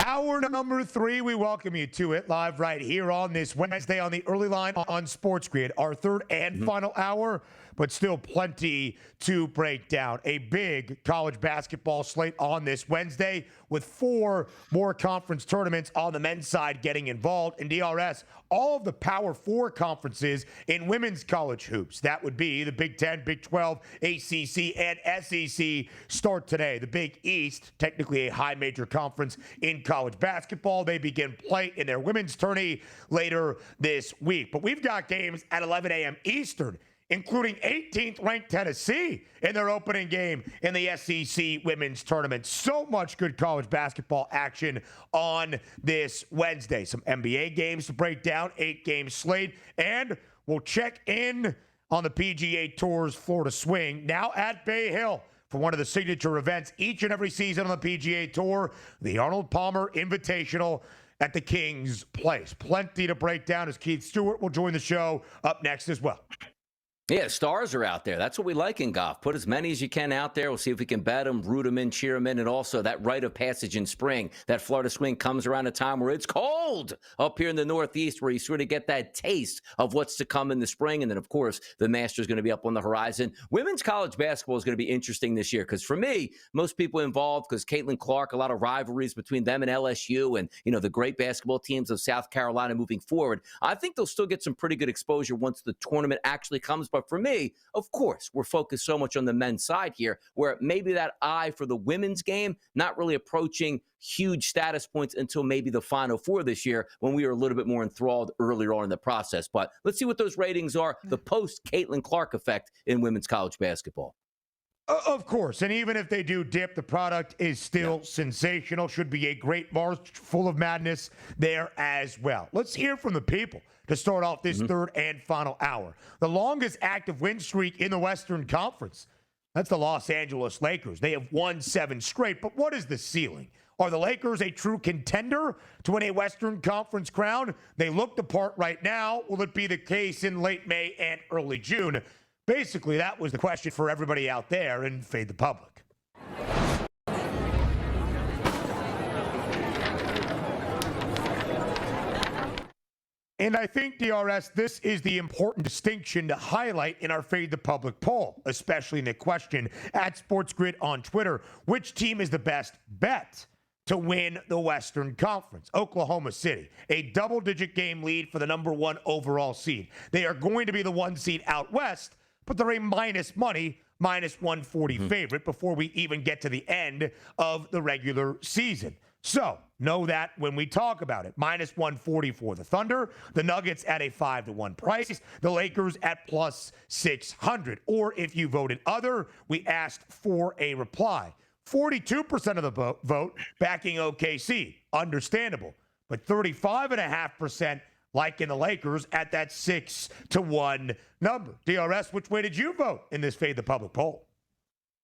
Hour number 3, we welcome you to it live right here on this Wednesday on the early line on SportsGrid. Our third and final hour, but still plenty to break down. A big college basketball slate on this Wednesday with 4 more conference tournaments on the men's side getting involved. In DRS, all of the Power 4 conferences in women's college hoops. That would be the Big 10, Big 12, ACC, and SEC start today. The Big East, technically a high major conference in college basketball. They begin play in their women's tourney later this week. But we've got games at 11 a.m. Eastern, including 18th ranked Tennessee in their opening game in the SEC women's tournament. So much good college basketball action on this Wednesday. Some NBA games to break down, 8-game slate, and we'll check in on the PGA Tour's Florida Swing now at Bay Hill for one of the signature events each and every season on the PGA Tour, the Arnold Palmer Invitational at the King's Place. Plenty to break down as Keith Stewart will join the show up next as well. Yeah, stars are out there. That's what we like in golf. Put as many as you can out there. We'll see if we can bet them, root them in, cheer them in, and also that rite of passage in spring. That Florida swing comes around a time where it's cold up here in the Northeast, where you sort of get that taste of what's to come in the spring. And then, of course, the Masters is going to be up on the horizon. Women's college basketball is going to be interesting this year because for me, most people involved, because Caitlin Clark, a lot of rivalries between them and LSU and, you know, the great basketball teams of South Carolina moving forward. I think they'll still get some pretty good exposure once the tournament actually comes. But for me, of course, we're focused so much on the men's side here, where maybe that eye for the women's game, not really approaching huge status points until maybe the Final Four this year when we were a little bit more enthralled earlier on in the process. But let's see what those ratings are, the post-Caitlin Clark effect in women's college basketball. Of course, and even if they do dip, the product is still sensational. Should be a great March full of madness there as well. Let's hear from the people to start off this third and final hour. The longest active win streak in the Western Conference, that's the Los Angeles Lakers. They have won 7 straight, but what is the ceiling? Are the Lakers a true contender to win a Western Conference crown? They look the part right now. Will it be the case in late May and early June? Basically, that was the question for everybody out there in Fade the Public. And I think, DRS, this is the important distinction to highlight in our Fade the Public poll, especially in the question at SportsGrid on Twitter. Which team is the best bet to win the Western Conference? Oklahoma City, a double-digit game lead for the number 1 overall seed. They are going to be the 1 seed out west, but they're a minus money, minus 140 favorite before we even get to the end of the regular season. So know that when we talk about it. Minus 140 for the Thunder, the Nuggets at a 5-1 price, the Lakers at plus 600. Or if you voted other, we asked for a reply. 42% of the vote backing OKC. Understandable. But 35.5% liking the Lakers at that 6-1 number. DRS, which way did you vote in this Fade the Public poll?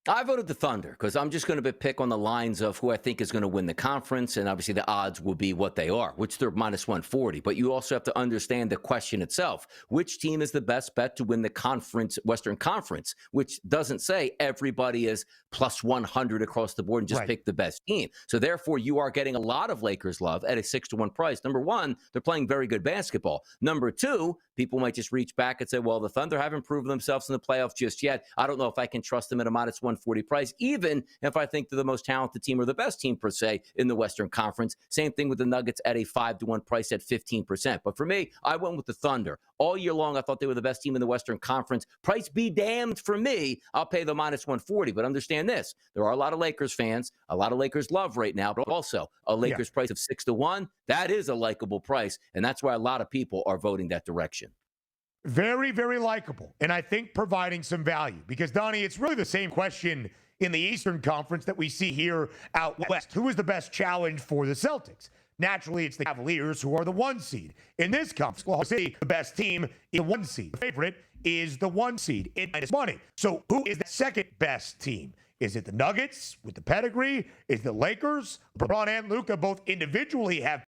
I voted the Thunder because I'm just going to pick on the lines of who I think is going to win the conference, and obviously the odds will be what they are, which they're minus 140. But you also have to understand the question itself. Which team is the best bet to win the conference, Western Conference, which doesn't say everybody is plus 100 across the board and just pick the best team. So therefore, you are getting a lot of Lakers love at a 6-1 price. Number one, they're playing very good basketball. Number two, people might just reach back and say, well, the Thunder haven't proven themselves in the playoffs just yet. I don't know if I can trust them at a minus 140 price, even if I think they're the most talented team or the best team per se in the Western Conference. Same thing with the Nuggets at a 5-1 price at 15%. But for me, I went with the Thunder. All year long, I thought they were the best team in the Western Conference. Price be damned for me. I'll pay the minus 140. But understand this. There are a lot of Lakers fans, a lot of Lakers love right now, but also a Lakers price of 6-1. That is a likable price. And that's why a lot of people are voting that direction. Very, very likable. And I think providing some value. Because, Donnie, it's really the same question in the Eastern Conference that we see here out west. Who is the best challenge for the Celtics? Naturally, it's the Cavaliers, who are the 1 seed. In this conference, Oklahoma City, the best team, is the 1 seed. The favorite is the 1 seed in minus money. So who is the second best team? Is it the Nuggets with the pedigree? Is it the Lakers? LeBron and Luka both individually have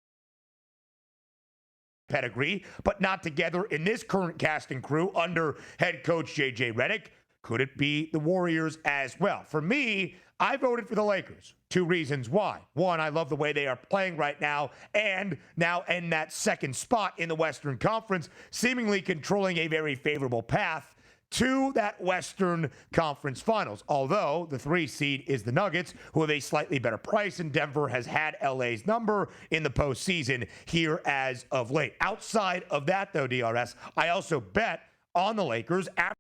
pedigree, but not together in this current casting crew under head coach J.J. Redick. Could it be the Warriors as well? For me, I voted for the Lakers. 2 reasons why. 1, I love the way they are playing right now, and now in that second spot in the Western Conference, seemingly controlling a very favorable path to that Western Conference Finals. Although the 3 seed is the Nuggets, who have a slightly better price, and Denver has had LA's number in the postseason here as of late. Outside of that, though, DRS, I also bet on the Lakers after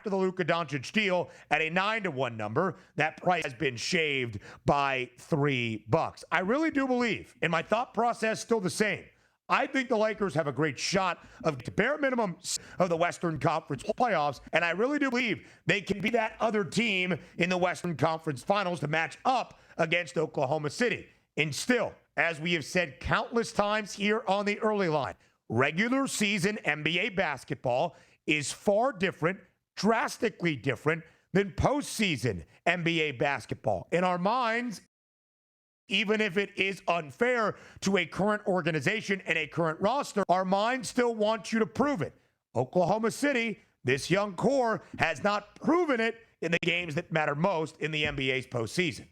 the Luka Doncic deal at a 9-1 number. That price has been shaved by $3. I really do believe, and my thought process still the same. I think the Lakers have a great shot of the bare minimum of the Western Conference playoffs, and I really do believe they can be that other team in the Western Conference Finals to match up against Oklahoma City. And still, as we have said countless times here on the early line, regular season NBA basketball is far different, drastically different than postseason NBA basketball. In our minds, even if it is unfair to a current organization and a current roster, our minds still want you to prove it. Oklahoma City, this young core, has not proven it in the games that matter most in the NBA's postseason.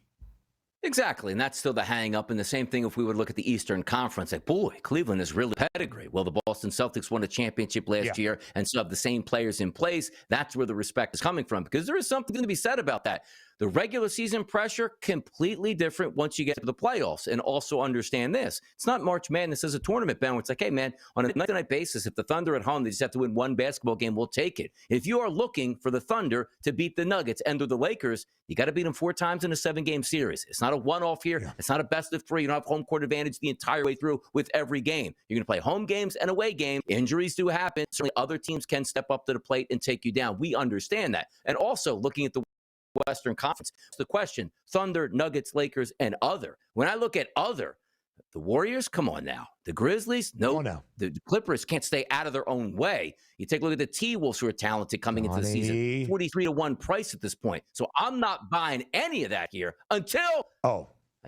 Exactly, and that's still the hang-up. And the same thing if we would look at the Eastern Conference. Like, boy, Cleveland is really pedigree. Well, the Boston Celtics won a championship last year and still have the same players in place. That's where the respect is coming from, because there is something to be said about that. The regular season pressure, completely different once you get to the playoffs. And also understand this. It's not March Madness as a tournament, Ben, where it's like, hey, man, on a night-to-night basis, if the Thunder at home, they just have to win one basketball game, we'll take it. If you are looking for the Thunder to beat the Nuggets and or the Lakers, you got to beat them 4 times in a 7-game series. It's not a one-off here. Yeah. It's not a best of 3. You don't have home court advantage the entire way through with every game. You're going to play home games and away games. Injuries do happen. Certainly other teams can step up to the plate and take you down. We understand that. And also looking at the Western Conference, the question, Thunder, Nuggets, Lakers, and other. When I look at other, the Warriors, come on now. The Grizzlies, no. The Clippers can't stay out of their own way. You take a look at the T-Wolves, who are talented coming into the season. 43-1 price at this point. So I'm not buying any of that here until I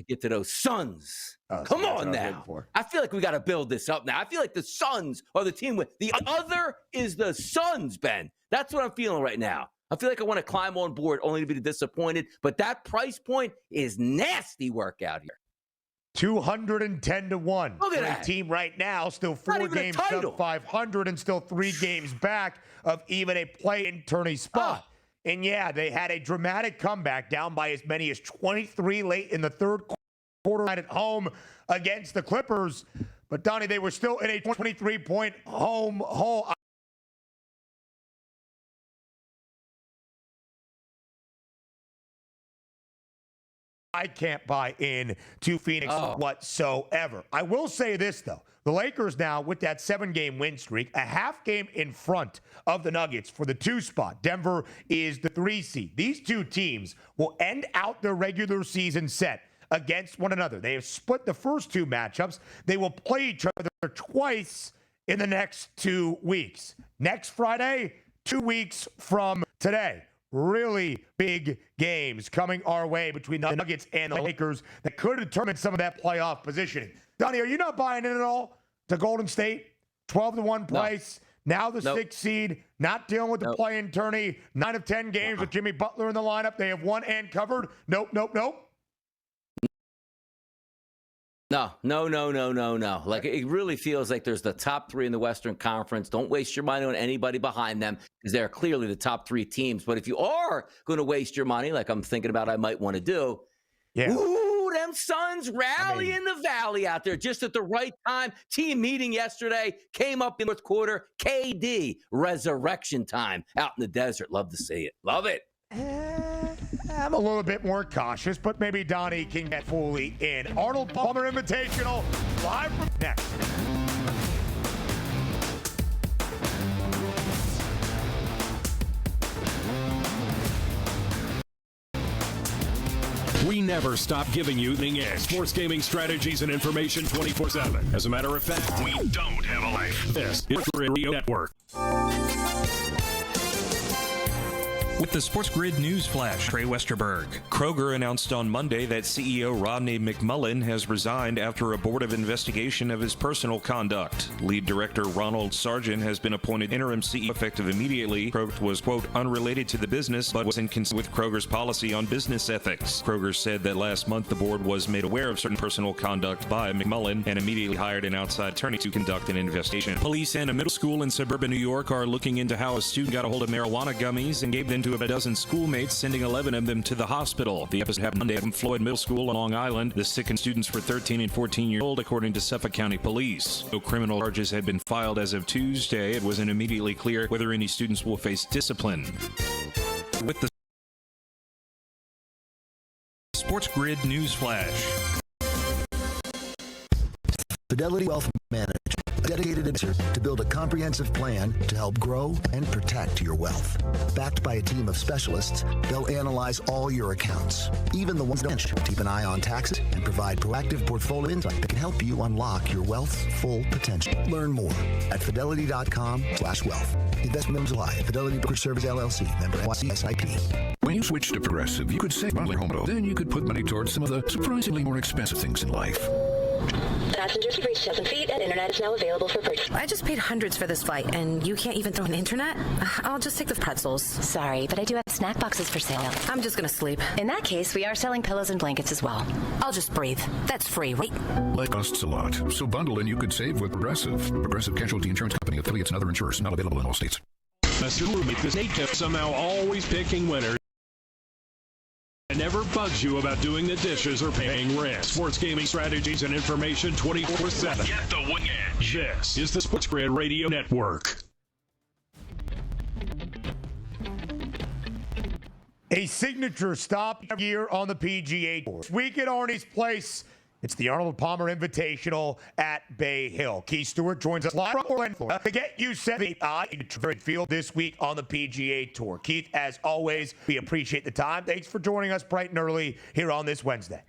get to those Suns. Come on now. I feel like we got to build this up now. I feel like the Suns are the team with the other is the Suns, Ben. That's what I'm feeling right now. I feel like I want to climb on board only to be disappointed, but that price point is nasty work out here. 210-1. Look at for that. A team right now still 4 games sub 500 and still 3 games back of even a play-in tourney spot. And yeah, they had a dramatic comeback down by as many as 23 late in the third quarter at home against the Clippers. But Donnie, they were still in a 23-point home hole. I can't buy in to Phoenix whatsoever. I will say this, though. The Lakers now, with that 7-game win streak, a half game in front of the Nuggets for the 2 spot. Denver is the 3 seed. These two teams will end out their regular season set against one another. They have split the first 2 matchups. They will play each other twice in the next 2 weeks. Next Friday, 2 weeks from today. Really big games coming our way between the Nuggets and the Lakers that could determine some of that playoff positioning. Donnie, are you not buying in at all to Golden State? 12-1 price. Now the 6th seed, not dealing with the play-in tourney. 9 of 10 games with Jimmy Butler in the lineup. They have won and covered. Nope. No. Like, it really feels like there's the top 3 in the Western Conference. Don't waste your money on anybody behind them, because they're clearly the top 3 teams. But if you are going to waste your money, like I'm thinking about I might want to do, ooh, them Suns rally in the valley out there just at the right time. Team meeting yesterday, came up in the 4th quarter. KD, resurrection time out in the desert. Love to see it. Love it. I'm a little bit more cautious, but maybe Donnie can get fully in. Arnold Palmer Invitational, live from next. We never stop giving you the edge. Sports gaming strategies and information 24/7. As a matter of fact, we don't have a life. This is Radio Network. With the SportsGrid News Flash, Trey Westerberg. Kroger announced on Monday that CEO Rodney McMullen has resigned after a board of investigation of his personal conduct. Lead director Ronald Sargent has been appointed interim CEO effective immediately. Kroger was, quote, unrelated to the business, but was inconsistent with Kroger's policy on business ethics. Kroger said that last month the board was made aware of certain personal conduct by McMullen and immediately hired an outside attorney to conduct an investigation. Police and a middle school in suburban New York are looking into how a student got a hold of marijuana gummies and gave them to a dozen schoolmates, sending 11 of them to the hospital. The episode happened Monday at Floyd Middle School on Long Island. The sickened students were 13 and 14 years old, according to Suffolk County Police. No criminal charges had been filed as of Tuesday. It wasn't immediately clear whether any students will face discipline. With the SportsGrid News Flash. Fidelity Wealth Management, a dedicated advisor to build a comprehensive plan to help grow and protect your wealth. Backed by a team of specialists, they'll analyze all your accounts, even the ones that don't. Keep an eye on taxes and provide proactive portfolio insight that can help you unlock your wealth's full potential. Learn more at fidelity.com/wealth. Investment July. Fidelity Broker Service LLC. Member NYSE. When you switch to Progressive, you could save money on home. Then you could put money towards some of the surprisingly more expensive things in life. Passengers have reached 7 feet and internet is now available for purchase. I just paid hundreds for this flight, and you can't even throw an internet? I'll just take the pretzels. Sorry, but I do have snack boxes for sale. I'm just gonna sleep. In that case, we are selling pillows and blankets as well. I'll just breathe. That's free, right? Life costs a lot, so bundle and you could save with Progressive. Progressive Casualty Insurance Company, affiliates, and other insurers. Not available in all states. Best roommate, this Nate somehow always picking winners. It never bugs you about doing the dishes or paying rent. Sports gaming strategies and information 24/7. Get the win edge. This is the SportsGrid Radio Network. A signature stop here on the PGA Tour. This week at Arnie's Place, it's the Arnold Palmer Invitational at Bay Hill. Keith Stewart joins us live from Orlando to get you set the field this week on the PGA Tour. Keith, as always, we appreciate the time. Thanks for joining us bright and early here on this Wednesday.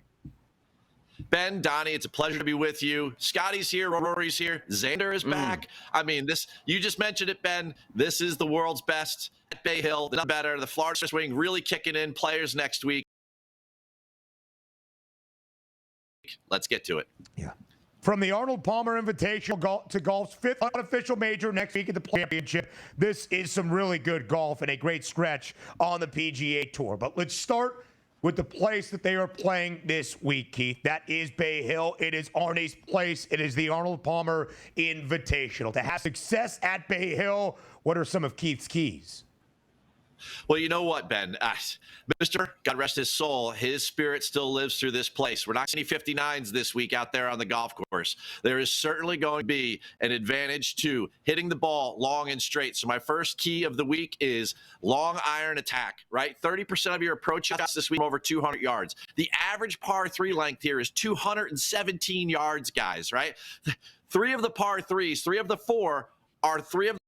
Ben, Donnie, it's a pleasure to be with you. Scotty's here, Rory's here, Xander is back. I mean, you just mentioned it, Ben. This is the world's best at Bay Hill. Not better. The Florida swing really kicking in players next week. Let's get to it. Yeah. From the Arnold Palmer Invitational to golf's fifth unofficial major next week at the Championship, this is some really good golf and a great stretch on the PGA Tour. But let's start with the place that they are playing this week, Keith. That is Bay Hill. It is Arnie's Place. It is the Arnold Palmer Invitational. To have success at Bay Hill, what are some of Keith's keys? Well, you know what, Ben? Mr. God rest his soul, his spirit still lives through this place. We're not seeing 59s this week out there on the golf course. There is certainly going to be an advantage to hitting the ball long and straight. So my first key of the week is long iron attack, right? 30% of your approach shots this week over 200 yards. The average par 3 length here is 217 yards, guys, right? 3 of the par 3s, 3 of the 4 are 3 of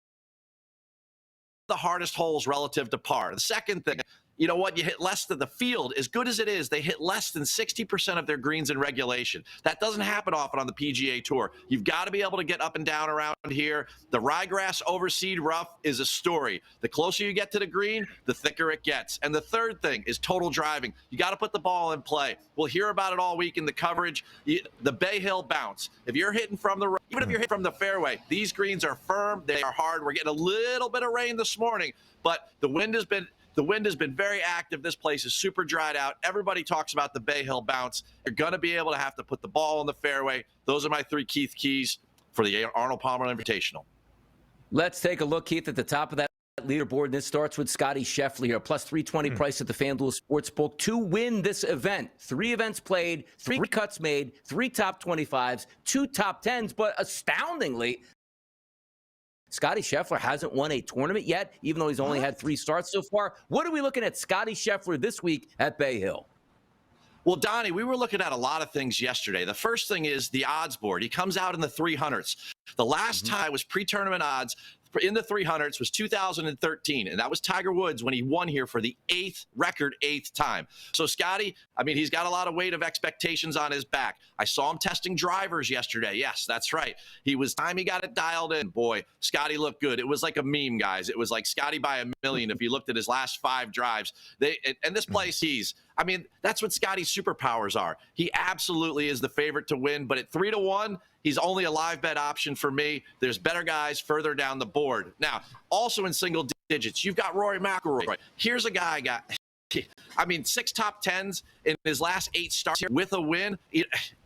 the hardest holes relative to par. The second thing, you know what? You hit less than the field, as good as it is, they hit less than 60% of their greens in regulation. That doesn't happen often on the PGA Tour. You've got to be able to get up and down around here. The ryegrass overseed rough is a story. The closer you get to the green, the thicker it gets. And the third thing is total driving. You got to put the ball in play. We'll hear about it all week in the coverage. The Bay Hill bounce. If you're hitting from the even if you're hitting from the fairway, these greens are firm. They are hard. We're getting a little bit of rain this morning, but the wind has been very active. This place is super dried out. Everybody talks about the Bay Hill bounce. You're going to be able to have to put the ball in the fairway. Those are my 3 Keith keys for the Arnold Palmer Invitational. Let's take a look, Keith, at the top of that leaderboard. This starts with Scotty Scheffler here, plus 320 price at the FanDuel Sportsbook to win this event. 3 events played, 3 cuts made, 3 top 25s, 2 top 10s, but astoundingly, Scotty Scheffler hasn't won a tournament yet, even though he's only had 3 starts so far. What are we looking at Scotty Scheffler this week at Bay Hill? Well, Donnie, we were looking at a lot of things yesterday. The first thing is the odds board. He comes out in the 300s. The last time was pre-tournament odds in the 300s was 2013, and that was Tiger Woods when he won here for the 8th time. So Scotty, I mean, he's got a lot of weight of expectations on his back. I saw him testing drivers yesterday. Yes, that's right. He got it dialed in. Boy, Scotty looked good. It was like a meme, guys. It was like Scotty by a million if you looked at his last 5 drives. And this place, that's what Scotty's superpowers are. He absolutely is the favorite to win, but at 3-1, he's only a live bet option for me. There's better guys further down the board. Now, also in single digits, you've got Rory McIlroy. Here's a guy got, 6 top 10s in his last 8 starts here with a win.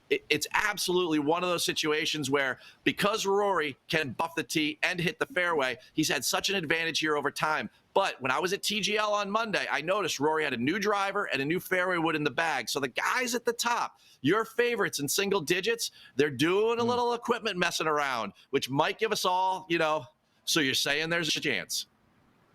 It's absolutely one of those situations where because Rory can buff the tee and hit the fairway, he's had such an advantage here over time. But when I was at TGL on Monday, I noticed Rory had a new driver and a new fairway wood in the bag. So the guys at the top, your favorites in single digits, they're doing a little equipment messing around, which might give us all, so you're saying there's a chance.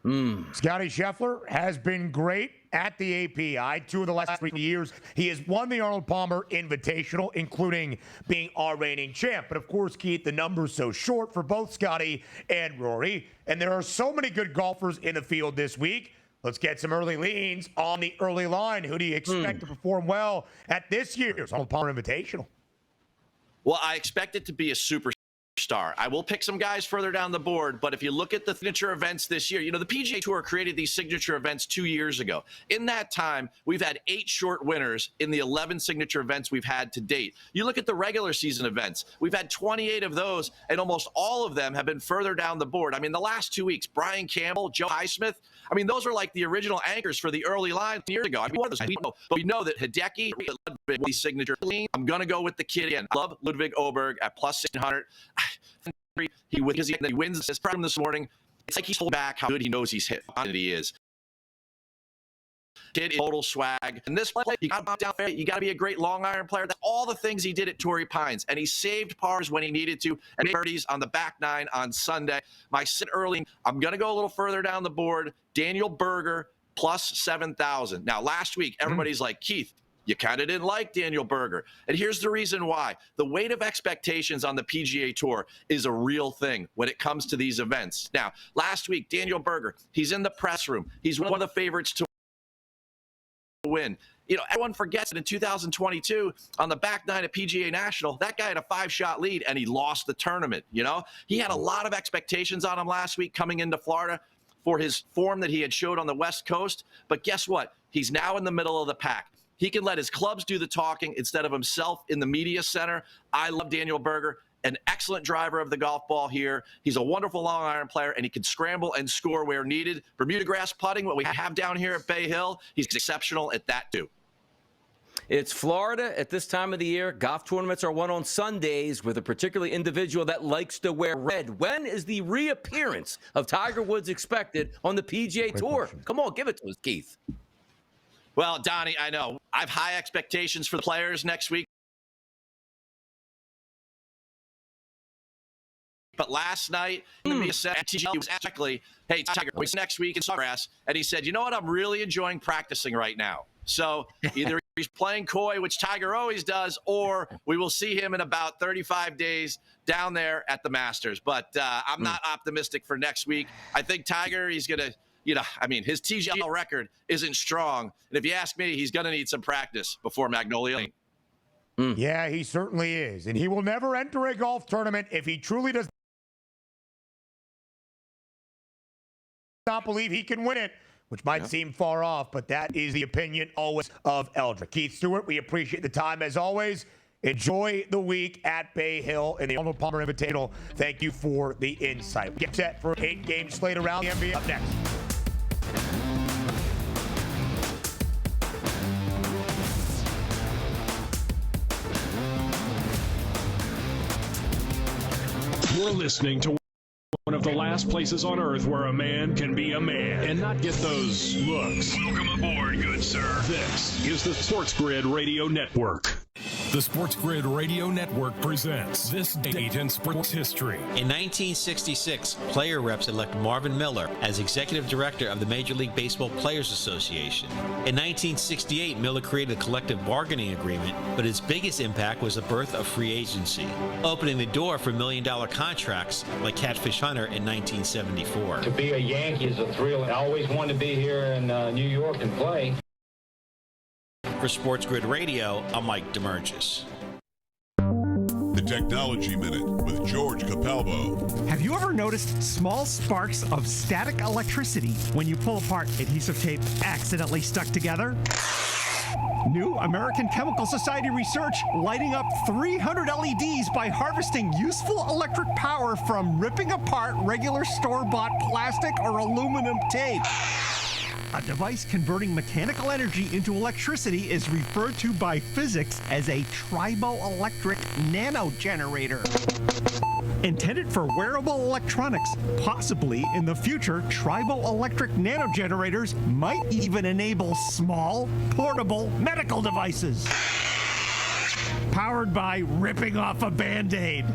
Scotty Scheffler has been great at the API 2 of the last 3 years. He has won the Arnold Palmer Invitational, including being our reigning champ. But of course, Keith, the number's so short for both Scotty and Rory. And there are so many good golfers in the field this week. Let's get some early leans on the early line. Who do you expect to perform well at this year's Arnold Palmer Invitational? Well, I expect it to be a superstar. I will pick some guys further down the board, but if you look at the signature events this year, the PGA Tour created these signature events 2 years ago. In that time, we've had 8 short winners in the 11 signature events we've had to date. You look at the regular season events, we've had 28 of those, and almost all of them have been further down the board. I mean, the last 2 weeks, Brian Campbell, Joe Highsmith, those are like the original anchors for the early line years ago. We know that Hideki, Ludwig, these signature. I'm going to go with the kid again. I love Ludwig Oberg at plus 600. He wins this from this morning. It's like he's holding back how good he knows he's hit. He is. Kid is total swag. And this play, you got to down fair. You got to be a great long iron player. That's all the things he did at Torrey Pines. And he saved pars when he needed to. And birdies on the back 9 on Sunday. My sit early, I'm going to go a little further down the board. Daniel Berger plus 7,000. Now, last week, everybody's like, Keith, you kind of didn't like Daniel Berger. And here's the reason why. The weight of expectations on the PGA Tour is a real thing when it comes to these events. Now, last week, Daniel Berger, he's in the press room. He's one of the favorites to win. Everyone forgets that in 2022, on the back 9 at PGA National, that guy had a 5-shot lead and he lost the tournament. He had a lot of expectations on him last week coming into Florida for his form that he had showed on the West Coast. But guess what? He's now in the middle of the pack. He can let his clubs do the talking instead of himself in the media center. I love Daniel Berger, an excellent driver of the golf ball here. He's a wonderful long iron player, and he can scramble and score where needed. Bermuda grass putting, what we have down here at Bay Hill, he's exceptional at that too. It's Florida at this time of the year. Golf tournaments are won on Sundays with a particular individual that likes to wear red. When is the reappearance of Tiger Woods expected on the PGA Tour? Come on, give it to us, Keith. Well, Donnie, I know. I have high expectations for the players next week. But last night, the media said, was actually, hey, Tiger, what's next week in Sawgrass? And he said, you know what? I'm really enjoying practicing right now. So either he's playing coy, which Tiger always does, or we will see him in about 35 days down there at the Masters. But I'm not optimistic for next week. I think Tiger, he's going to, his TGL record isn't strong. And if you ask me, he's going to need some practice before Magnolia Lane. Yeah, he certainly is. And he will never enter a golf tournament if he truly does not believe he can win it, which might seem far off, but that is the opinion always of Eldrick. Keith Stewart, we appreciate the time as always. Enjoy the week at Bay Hill in the Arnold Palmer Invitational. Thank you for the insight. Get set for an 8-game slate around the NBA. Up next. You're listening to one of the last places on earth where a man can be a man and not get those looks. Welcome aboard, good sir. This is the SportsGrid Radio Network. The SportsGrid Radio Network presents This Date in Sports History. In 1966, player reps elect Marvin Miller as executive director of the Major League Baseball Players Association. In 1968, Miller created a collective bargaining agreement, but its biggest impact was the birth of free agency, opening the door for million-dollar contracts like Catfish Hunter in 1974. To be a Yankee is a thrill. I always wanted to be here in New York and play. For SportsGrid Radio, I'm Mike DeMurgis. The Technology Minute with George Capalbo. Have you ever noticed small sparks of static electricity when you pull apart adhesive tape accidentally stuck together? New American Chemical Society research lighting up 300 LEDs by harvesting useful electric power from ripping apart regular store-bought plastic or aluminum tape. A device converting mechanical energy into electricity is referred to by physics as a triboelectric nanogenerator. Intended for wearable electronics, possibly in the future, triboelectric nanogenerators might even enable small, portable medical devices. Powered by ripping off a Band-Aid.